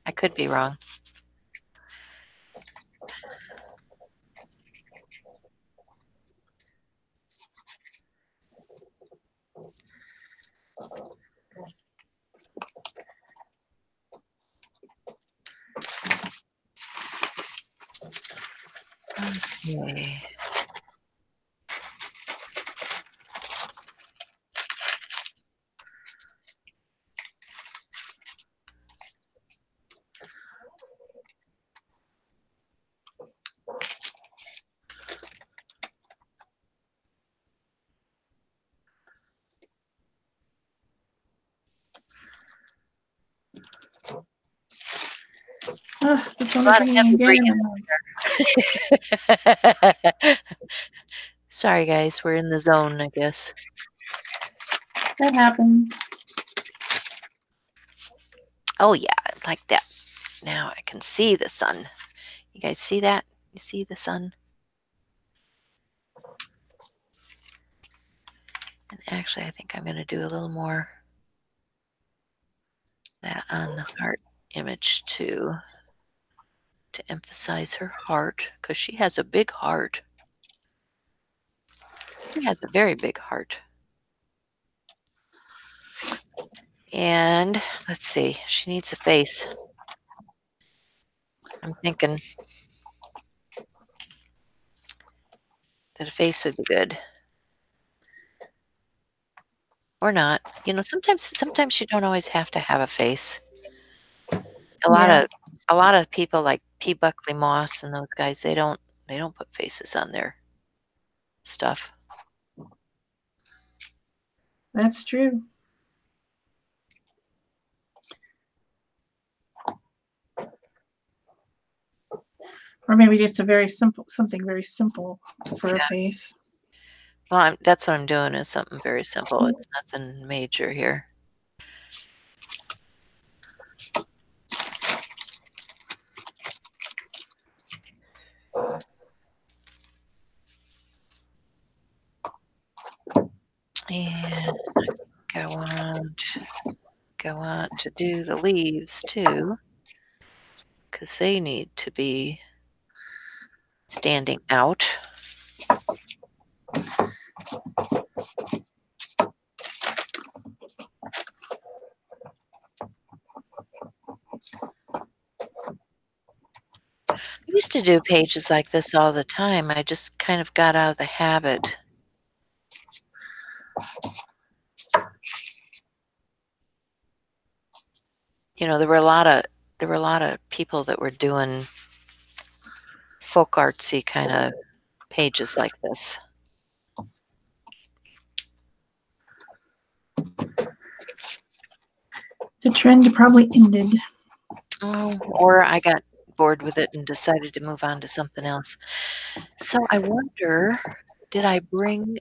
I could be wrong. Okay. Sorry, guys. We're in the zone, I guess. That happens. Oh, yeah. Like that. Now I can see the sun. You guys see that? You see the sun? And actually, I think I'm going to do a little more that on the heart image too, to emphasize her heart, because she has a big heart. She has a very big heart. And let's see, she needs a face. I'm thinking that a face would be good. Or not. You know, sometimes you don't always have to have a face. A lot Yeah, of a lot of people like P. Buckley Moss and those guys, they don't put faces on their stuff. that's true. Or maybe just a very simple, something very simple for a face. Well, that's what I'm doing is something very simple. It's nothing major here. And I think I want to do the leaves too, because they need to be standing out. I used to do pages like this all the time. I just kind of got out of the habit. You know, there were a lot of people that were doing folk artsy kind of pages like this. The trend probably ended. Oh, or I got bored with it and decided to move on to something else. So I wonder, did I bring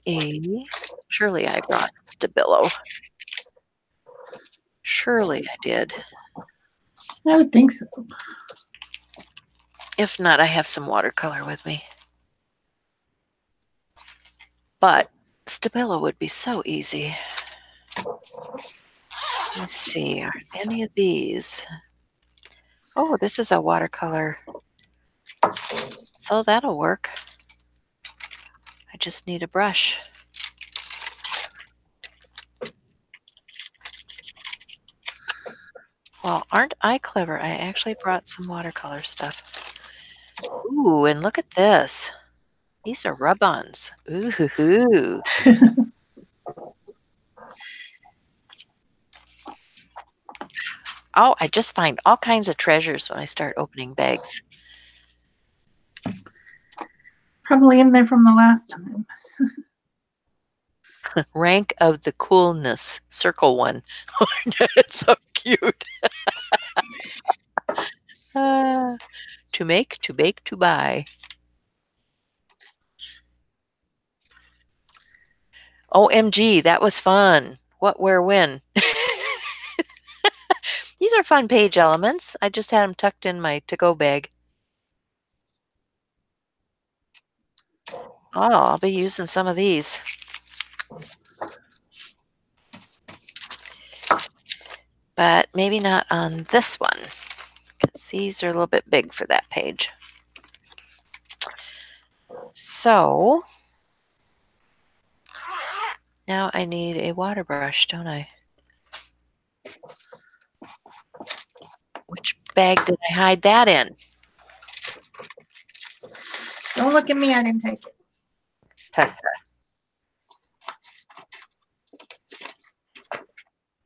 surely I brought Stabilo. Surely I did. I would think so. If not, I have some watercolor with me. But Stabilo would be so easy. Let's see, are any of these? Oh, this is a watercolor. So that'll work. I just need a brush. Well, aren't I clever? I actually brought some watercolor stuff. Ooh, and look at this. These are rub-ons. Ooh, hoo, hoo. Oh, I just find all kinds of treasures when I start opening bags. Probably in there from the last time. Rank of the coolness, circle one. It's so cute. To make, to bake, to buy. OMG, that was fun. What, where, when? These are fun page elements. I just had them tucked in my to-go bag. Oh, I'll be using some of these. But maybe not on this one, because these are a little bit big for that page. So now I need a water brush, don't I? Which bag did I hide that in? Don't look at me, I didn't take it.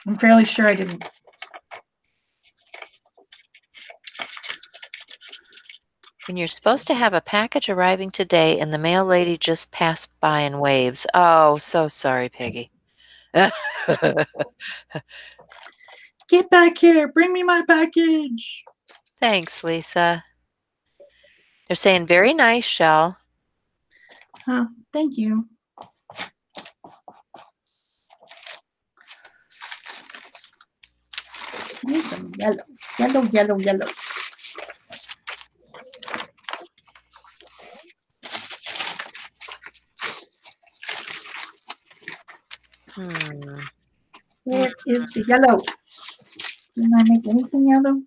I'm fairly sure I didn't. When you're supposed to have a package arriving today and the mail lady just passed by and waves. Oh, so sorry, Peggy. Get back here, bring me my package. Thanks, Lisa. They're saying very nice, Shell. Oh, thank you. I need some yellow. Yellow, yellow, yellow. Where is the yellow? Didn't I make anything yellow?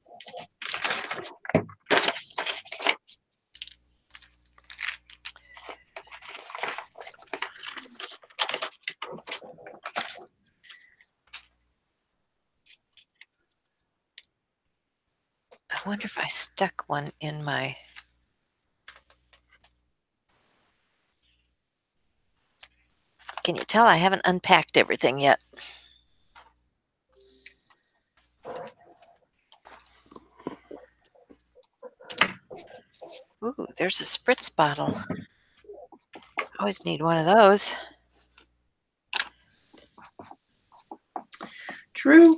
wonder if I stuck one in my... Can you tell I haven't unpacked everything yet? Ooh, there's a spritz bottle. Always need one of those. True.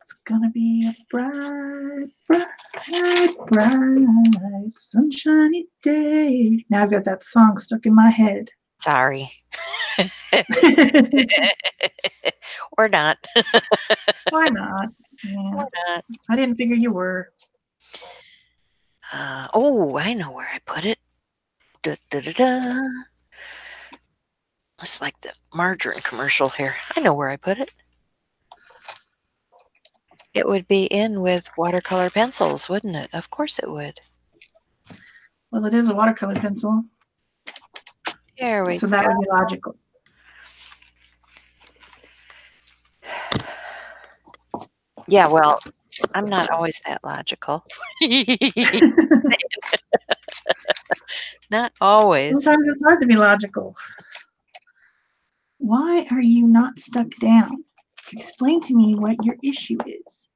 It's gonna be a bright, bright, bright, sunshiny day. Now I've got that song stuck in my head. Sorry. Or not. Why not? Yeah, Or not. I didn't figure you were. Oh, I know where I put it. Da, da, da, da. It's like the margarine commercial here. I know where I put it. It would be in with watercolor pencils, wouldn't it? Of course it would. Well, it is a watercolor pencil, There we so that go. would be logical. Yeah, well, I'm not always that logical. Not always. Sometimes it's hard to be logical. Why are you not stuck down? Explain to me what your issue is.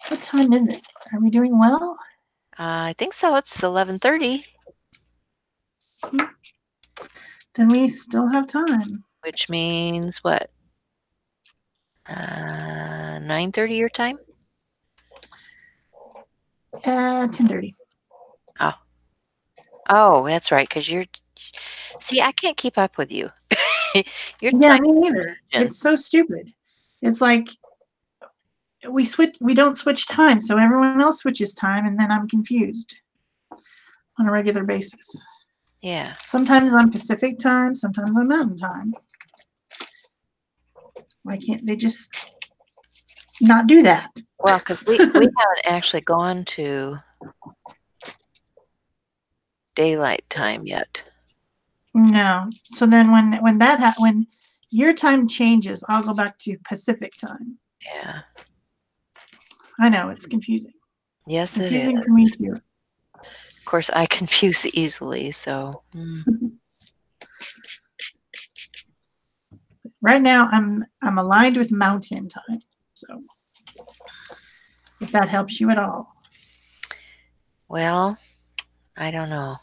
What time is it? Are we doing well? I think so. It's 11:30, Then we still have time. which means what? 9:30 your time? 10:30. Oh, that's right, because you're... See, I can't keep up with you. Your Yeah, time... me neither. It's so stupid. It's like we don't switch time, so everyone else switches time, and then I'm confused on a regular basis. Yeah. Sometimes I'm Pacific time, sometimes I'm Mountain time. Why can't they just not do that? Well, because we haven't actually gone to daylight time yet. No. So then when your time changes, I'll go back to Pacific time. Yeah. I know it's confusing. Yes, it is. Confusing for me too. Of course, I confuse easily, so... Right now, I'm aligned with Mountain time. So if that helps you at all. Well, I don't know.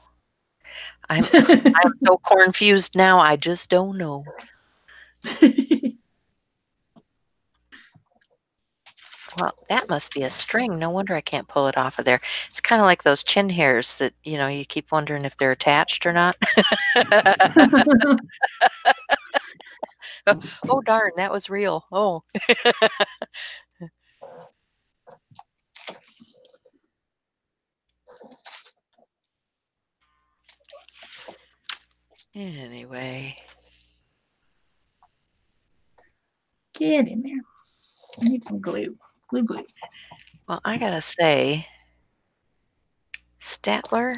I'm so confused now. I just don't know. Well, that must be a string. No wonder I can't pull it off of there. It's kind of like those chin hairs that, you keep wondering if they're attached or not. Oh, darn, that was real. Oh. Anyway. Get in there. I need some glue. Glue. Well, I gotta say, Statler,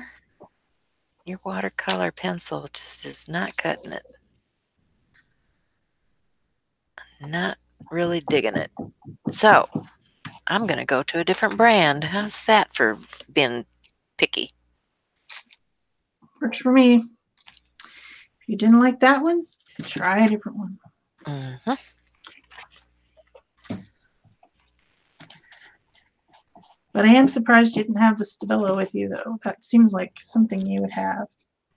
your watercolor pencil just is not cutting it. Not really digging it. So, I'm going to go to a different brand. How's that for being picky? Works for me. If you didn't like that one, try a different one. Mm-hmm. But I am surprised you didn't have the Stabilo with you, though. That seems like something you would have.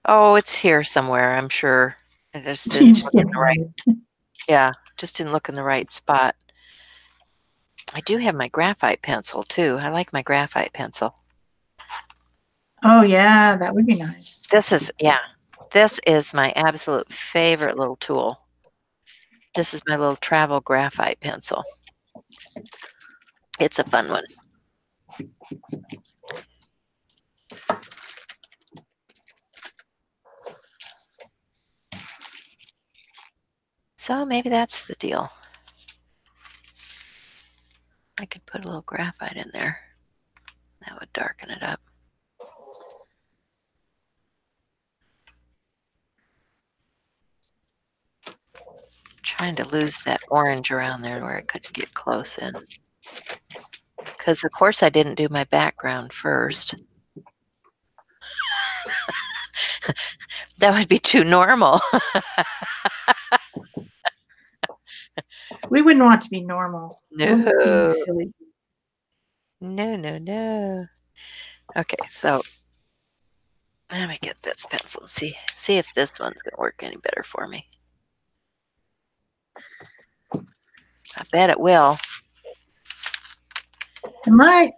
Oh, it's here somewhere, I'm sure. I just You didn't just look in didn't the right. right. Yeah, just didn't look in the right spot. I do have my graphite pencil too. I like my graphite pencil. Oh yeah, that would be nice. This is my absolute favorite little tool. This is my little travel graphite pencil. It's a fun one. So maybe that's the deal. I could put a little graphite in there. That would darken it up. Trying to lose that orange around there where I couldn't get close in. Because, of course, I didn't do my background first. That would be too normal. We wouldn't want to be normal. We're being No. silly. No, no, no. Okay, so let me get this pencil and see if this one's going to work any better for me. I bet it will. It might.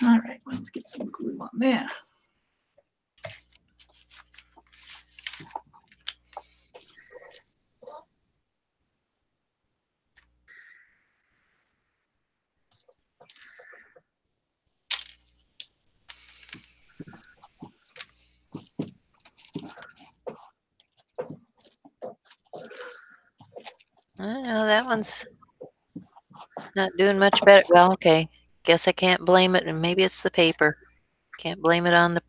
All right, let's get some glue on there. I know that one's not doing much better. Well, okay. Guess I can't blame it, and maybe it's the paper. Can't blame it on the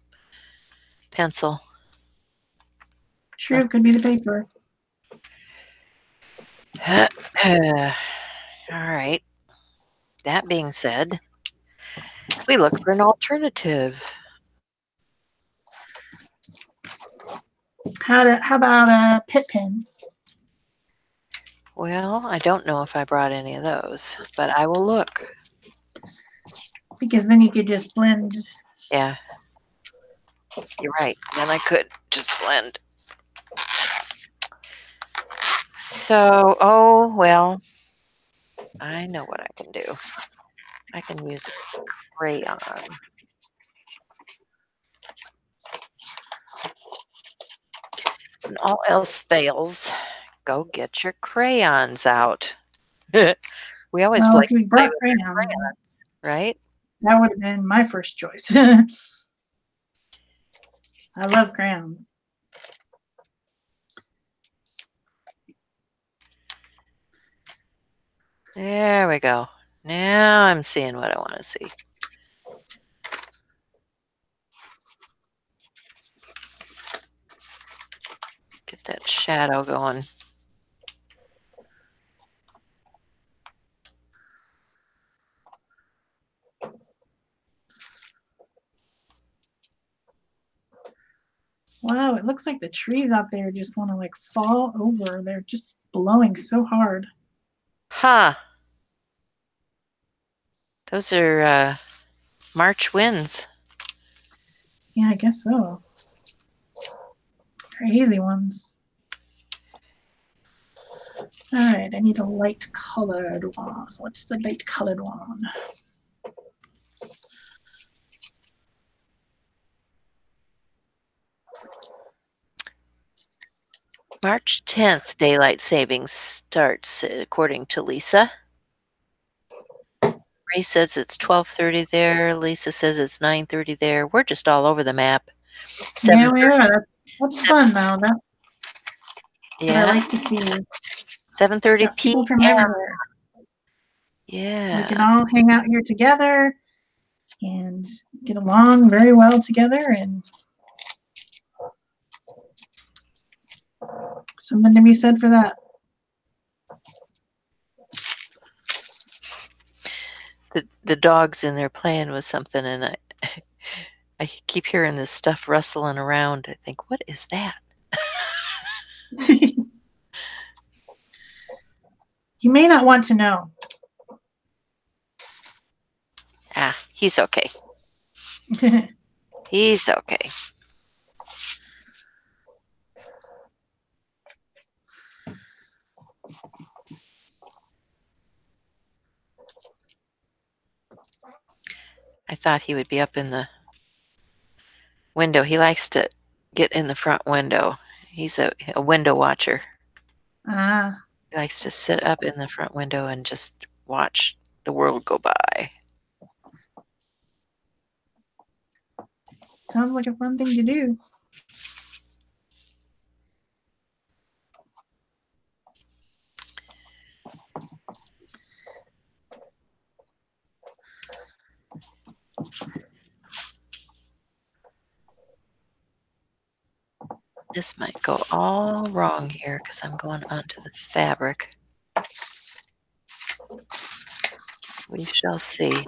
pencil. True, could be the paper. All right. That being said, we look for an alternative. How about a pit pen? Well, I don't know if I brought any of those, but I will look. Because then you could just blend. Yeah. You're right. Then I could just blend. So, oh, well, I know what I can do. I can use a crayon. When all else fails, go get your crayons out. We always Well, play if you with brought crayons, right? that would have been my first choice. I love crayons. There we go. Now I'm seeing what I want to see. Get that shadow going. Wow, it looks like the trees out there just want to like fall over. They're just blowing so hard. Huh. Those are March winds. Yeah, I guess so. Crazy ones. All right, I need a light colored one. What's the light colored one? March 10th, daylight savings starts, according to Lisa. Ray says it's 12:30 there. Lisa says it's 9:30 there. We're just all over the map. Yeah, we are. That's fun though. That's what I Yeah, like to see. 7:30 Got people from p.m. everywhere. We can Yeah. all hang out here together and get along very well together, and something to be said for that. The dog's in there playing with something, and I keep hearing this stuff rustling around. I think, what is that? You may not want to know. Ah, he's okay. He's okay. I thought he would be up in the window. He likes to get in the front window. He's a window watcher. Ah, He likes to sit up in the front window and just watch the world go by. sounds like a fun thing to do. This might go all wrong here because I'm going onto the fabric. We shall see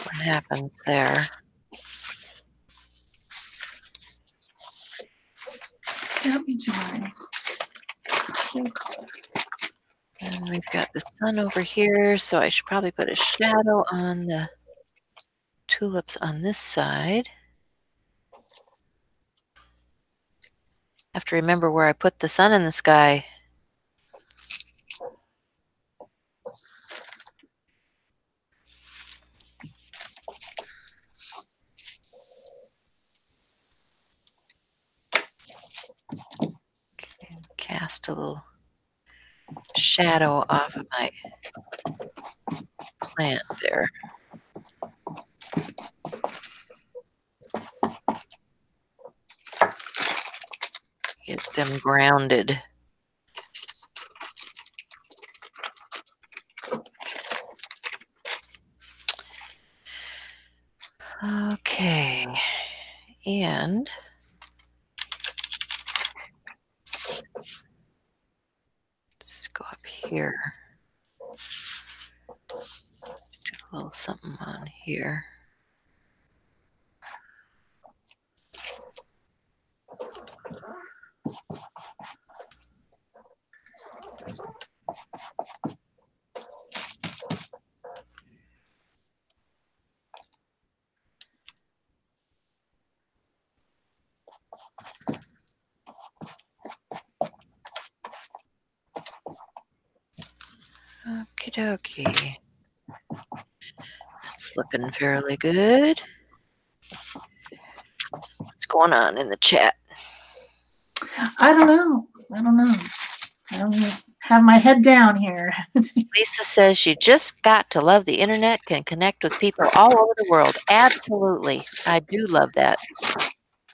what happens there. Got me to my full color. And we've got the sun over here, so I should probably put a shadow on the tulips on this side. Have to remember where I put the sun in the sky. Okay, cast a little shadow off of my plant there. Get them grounded. Okay, and let's go up here. Do a little something on here. Okie dokie. That's looking fairly good. What's going on in the chat? I don't know. I don't have my head down here. Lisa says you just got to love the internet, can connect with people all over the world. Absolutely. I do love that.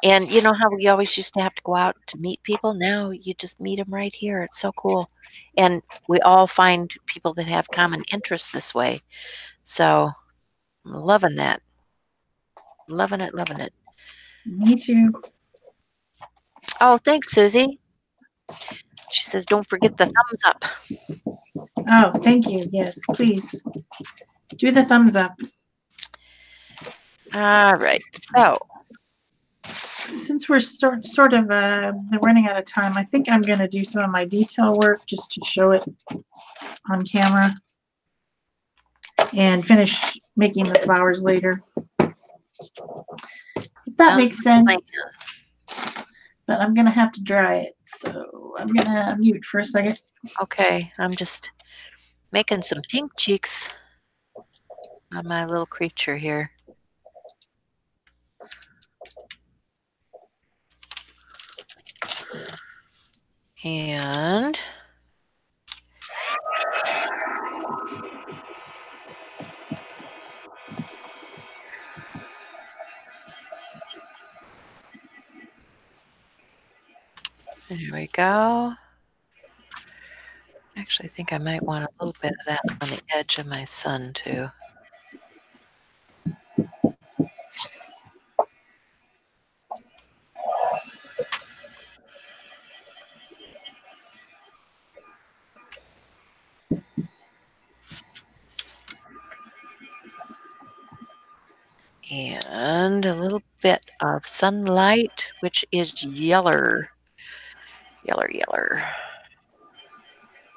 And you know how we always used to have to go out to meet people? Now you just meet them right here. It's so cool. And we all find people that have common interests this way. So I'm loving that. Loving it, loving it. Me too. Oh, thanks, Susie. She says, don't forget the thumbs up. Oh, thank you. Yes, please do the thumbs up. All right. So Since we're sort of running out of time, I think I'm going to do some of my detail work just to show it on camera and finish making the flowers later. If that makes sense. But I'm going to have to dry it, so I'm going to mute for a second. Okay, I'm just making some pink cheeks on my little creature here. And there we go. Actually, I think I might want a little bit of that on the edge of my sun too. And a little bit of sunlight, which is yeller. Yeller.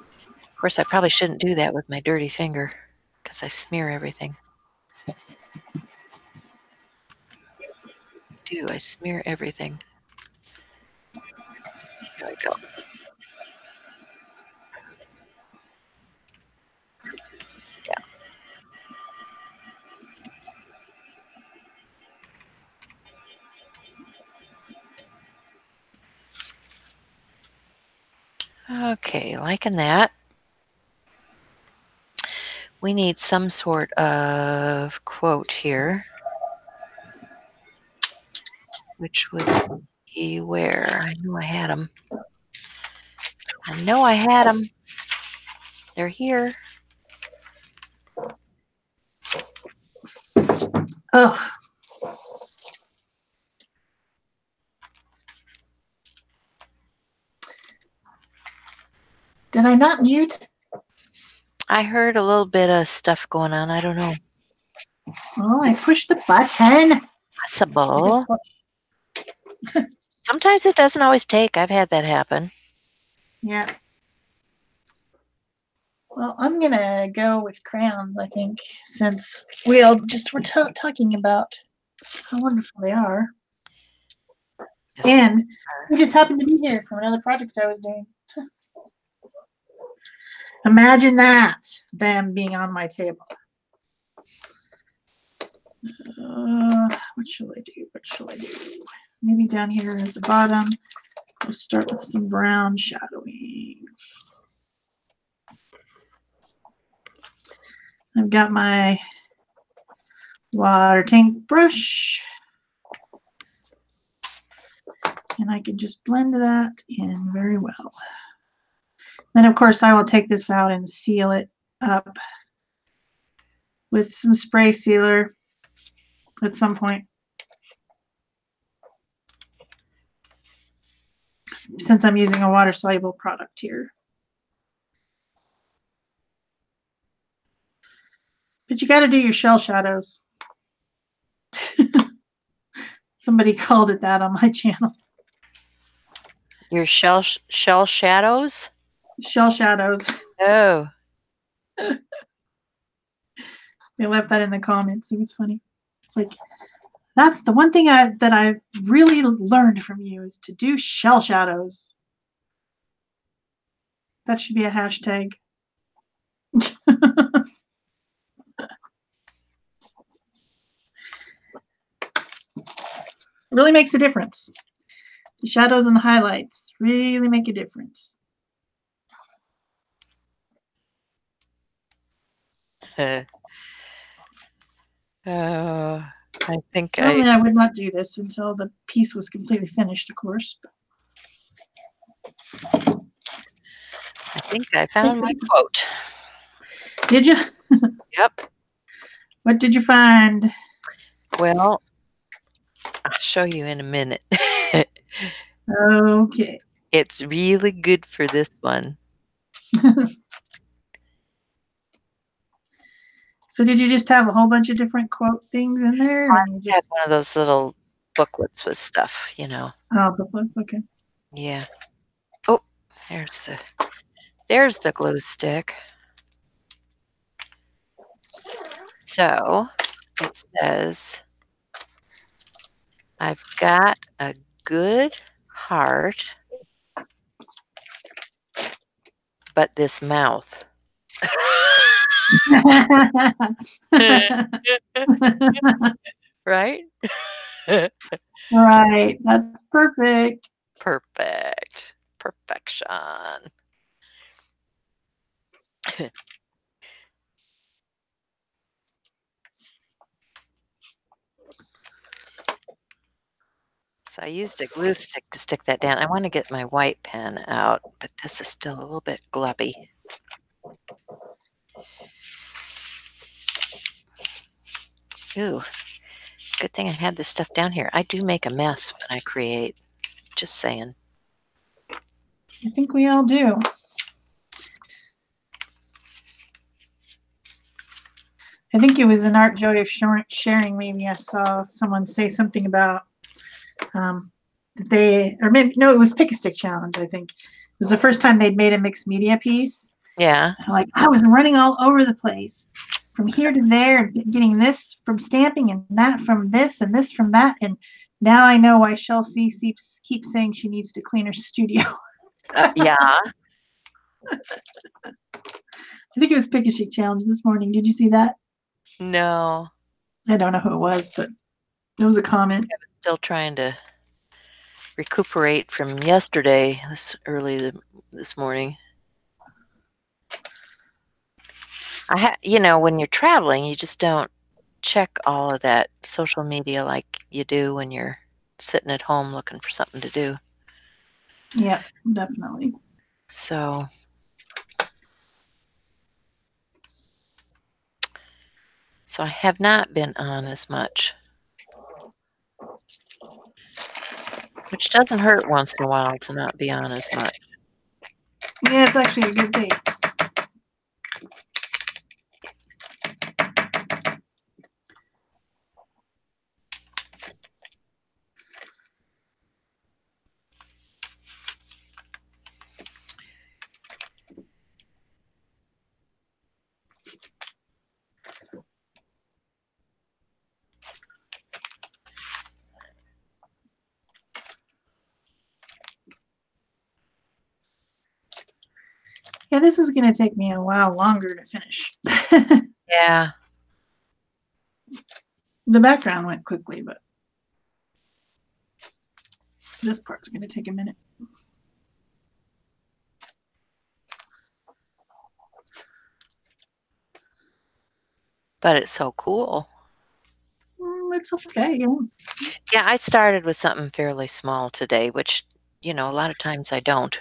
Of course, I probably shouldn't do that with my dirty finger because I smear everything. I smear everything. There we go. Yeah. Okay, liking that. We need some sort of quote here. Which would be where? I knew I had them. I know I had them. They're here. Oh. Did I not mute? I heard a little bit of stuff going on. I don't know. Oh, I pushed the button. Possible. Sometimes it doesn't always take. I've had that happen. Yeah. Well, I'm going to go with crayons, I think, since we all just were talking about how wonderful they are. Yes. And we just happened to be here from another project I was doing. Imagine that, them being on my table. What shall I do? What shall I do? Maybe down here at the bottom, we'll start with some brown shadowing. I've got my water tank brush. And I can just blend that in very well. Then, of course, I will take this out and seal it up with some spray sealer at some point. Since I'm using a water-soluble product here. But you got to do your shell shadows. Somebody called it that on my channel. Your shell shadows? Shell shadows. Oh. They left that in the comments. It was funny. It's like, that's the one thing that I've really learned from you is to do shell shadows. That should be a hashtag. Really makes a difference. The shadows and the highlights really make a difference. I think Normally I would not do this until the piece was completely finished, of course. I think I found my quote. Did you? Yep. What did you find? Well, I'll show you in a minute. Okay. It's really good for this one. So did you just have a whole bunch of different quote things in there? I just had one of those little booklets with stuff, you know. Oh, booklets, okay. Yeah. Oh, there's the glue stick. So it says, I've got a good heart, but this mouth. Right? Right. That's perfect. Perfect. Perfection. So I used a glue stick to stick that down. I want to get my white pen out, but this is still a little bit glubby. Ooh, good thing I had this stuff down here. I do make a mess when I create. Just saying. I think we all do. I think it was an Art Joy of Sharing. Maybe I saw someone say something about or maybe, no, it was Pick a Stick Challenge, I think. It was the first time they'd made a mixed media piece. Yeah. Like, I was running all over the place from here to there, getting this from stamping and that from this and this from that. And now I know why Chelsea keeps saying she needs to clean her studio. Yeah. I think it was Pick a Stick Challenge this morning. Did you see that? No. I don't know who it was, but it was a comment. I was still trying to recuperate from yesterday, this morning. when you're traveling, you just don't check all of that social media like you do when you're sitting at home looking for something to do. Yeah, definitely. So I have not been on as much, which doesn't hurt once in a while to not be on as much. Yeah, it's actually a good thing. Yeah, this is going to take me a while longer to finish. Yeah. The background went quickly, but this part's going to take a minute. But it's so cool. It's okay. Yeah, I started with something fairly small today, which, a lot of times I don't.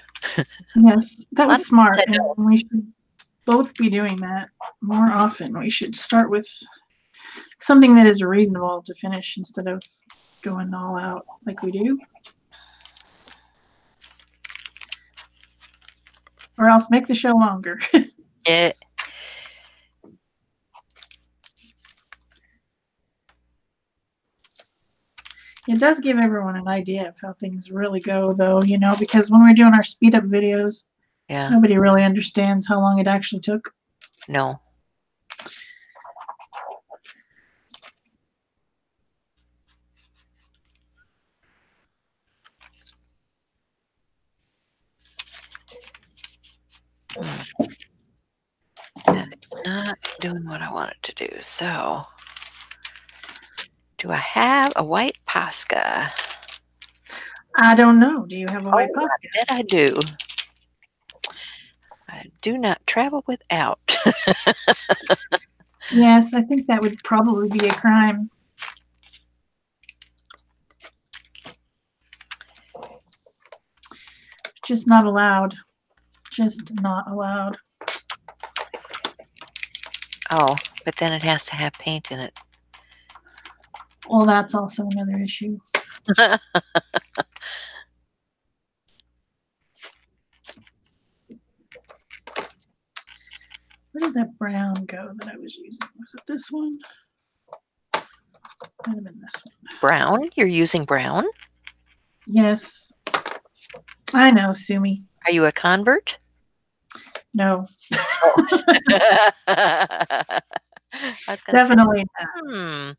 Yes, that A lot was of smart. times I And don't. we should both be doing that more often. We should start with something that is reasonable to finish instead of going all out like we do. Or else make the show longer. It, It does give everyone an idea of how things really go, though, because when we're doing our speed up videos, yeah, nobody really understands how long it actually took. no. That is not doing what I want it to do. So, do I have a white Posca? I don't know. Do you have a white Oh, Posca? that I do. I do not travel without. Yes, I think that would probably be a crime. Just not allowed. Just not allowed. Oh, but then it has to have paint in it. Well, that's also another issue. Where did that brown go that I was using? Was it this one? Might have been this one. Brown? You're using brown? Yes. I know, Sumi. Are you a convert? No. I was gonna say, Definitely not.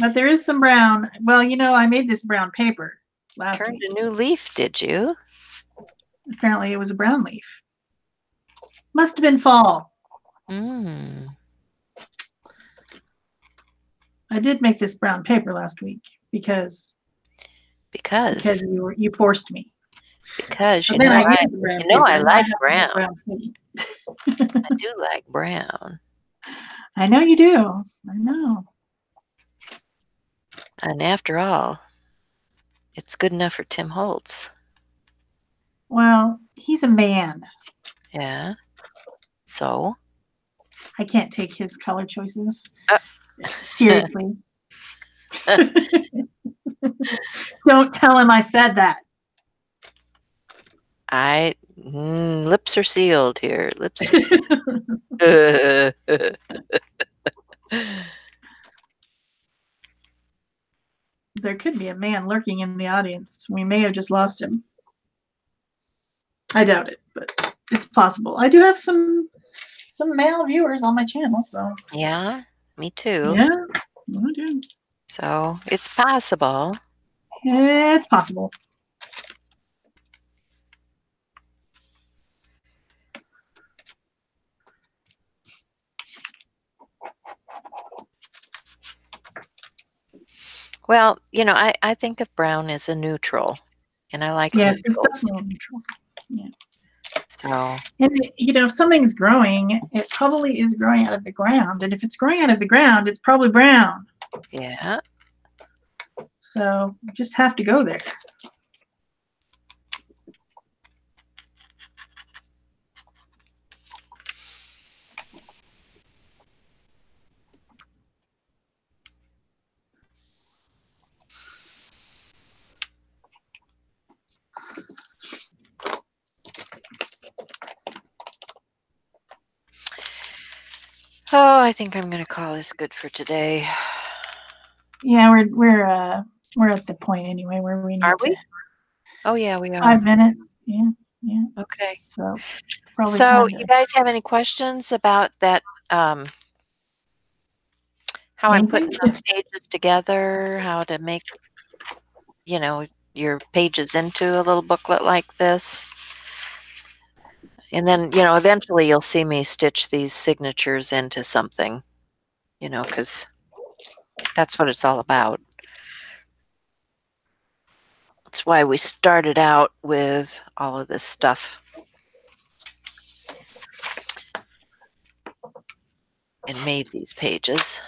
But there is some brown. Well, I made this brown paper last turned week. a new leaf, did you? Apparently it was a brown leaf. Must have been fall. Mm. I did make this brown paper last week because you forced me. Because But then I used the brown paper, I and like have brown. paint. I do like brown. I know you do. I know. And after all, it's good enough for Tim Holtz. Well, he's a man. Yeah. So? I can't take his color choices seriously. Don't tell him I said that. Lips are sealed here. Lips are sealed. There could be a man lurking in the audience. We may have just lost him. I doubt it, but it's possible. I do have some male viewers on my channel, so. Yeah, me too. Yeah, I do. So it's possible. It's possible. Well, I think of brown as a neutral, and I like Yes, it's neutrals. definitely neutral. Yeah. So, And if something's growing, it probably is growing out of the ground. And if it's growing out of the ground, it's probably brown. yeah. So you just have to go there. Oh, I think I'm going to call this good for today. Yeah, we're at the point anyway where we need Are to. we? Oh, yeah, we are. 5 minutes. Yeah, yeah. Okay. So probably So, time you to. guys have any questions about that? How I'm putting those pages together, how to make, your pages into a little booklet like this. And then, eventually you'll see me stitch these signatures into something, because that's what it's all about. That's why we started out with all of this stuff. And made these pages.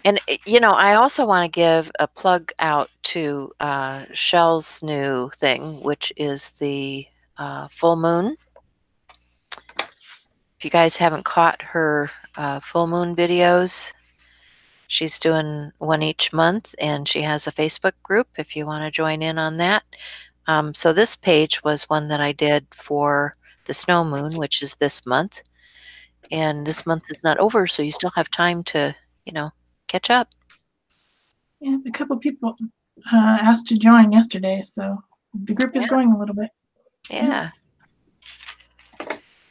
And, I also want to give a plug out to Shell's new thing, which is the full moon. If you guys haven't caught her full moon videos, she's doing one each month, and she has a Facebook group if you want to join in on that. So this page was one that I did for the snow moon, which is this month. And this month is not over, so you still have time to, catch up. Yeah, a couple people asked to join yesterday, so the group is growing a little bit. Yeah.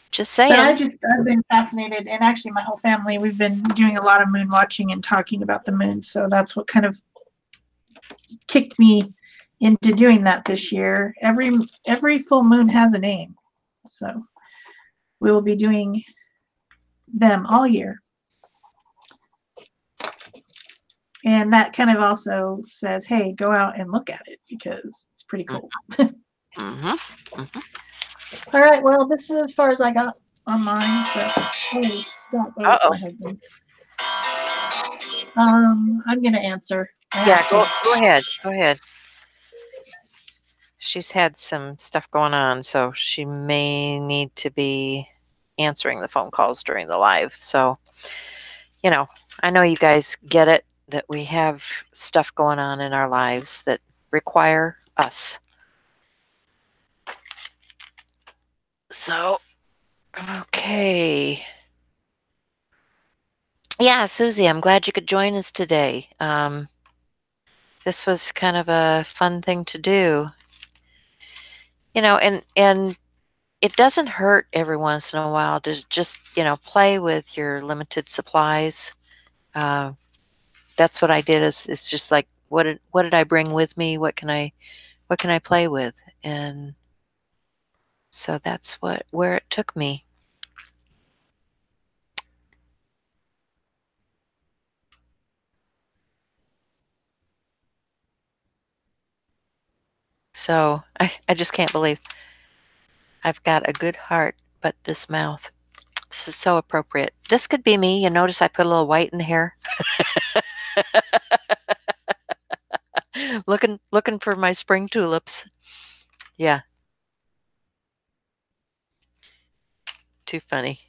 Just saying. But I've been fascinated, and actually my whole family, we've been doing a lot of moon watching and talking about the moon, so that's what kind of kicked me into doing that this year. Every full moon has a name, so we will be doing them all year. And that kind of also says, hey, go out and look at it because it's pretty cool. All right, well, this is as far as I got on mine, so stop. Oh, it's my husband. I'm gonna answer. Yeah, go ahead. Go ahead. She's had some stuff going on, so she may need to be answering the phone calls during the live. So, I know you guys get it that we have stuff going on in our lives that require us. So, okay. Yeah, Susie, I'm glad you could join us today. This was kind of a fun thing to do. And it doesn't hurt every once in a while to just, play with your limited supplies. That's what I did is just like, what did I bring with me? What can I play with? And so that's where it took me. So I just can't believe I've got a good heart, but this mouth. This is so appropriate. This could be me. You notice I put a little white in the hair. looking for my spring tulips. Yeah. Too funny.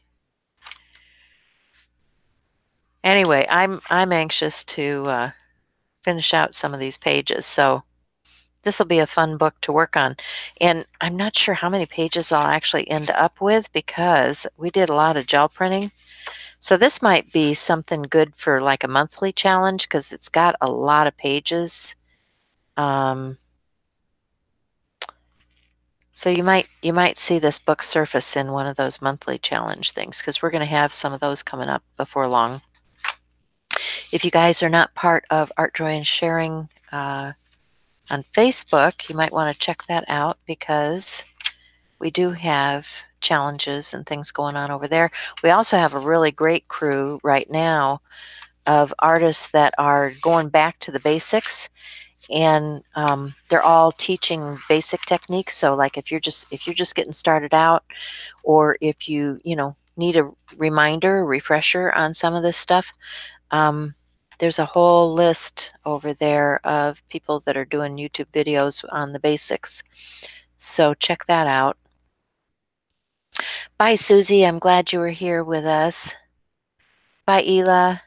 Anyway, I'm anxious to finish out some of these pages, so this will be a fun book to work on. And I'm not sure how many pages I'll actually end up with because we did a lot of gel printing. So this might be something good for like a monthly challenge because it's got a lot of pages. So you might see this book surface in one of those monthly challenge things because we're going to have some of those coming up before long. If you guys are not part of Art, Joy, and Sharing on Facebook, you might want to check that out because we do have challenges and things going on over there. We also have a really great crew right now of artists that are going back to the basics and they're all teaching basic techniques. So like if you're just getting started out, or if you know, need a reminder, a refresher on some of this stuff, there's a whole list over there of people that are doing YouTube videos on the basics. So check that out. Bye, Susie. I'm glad you were here with us. Bye, Ela.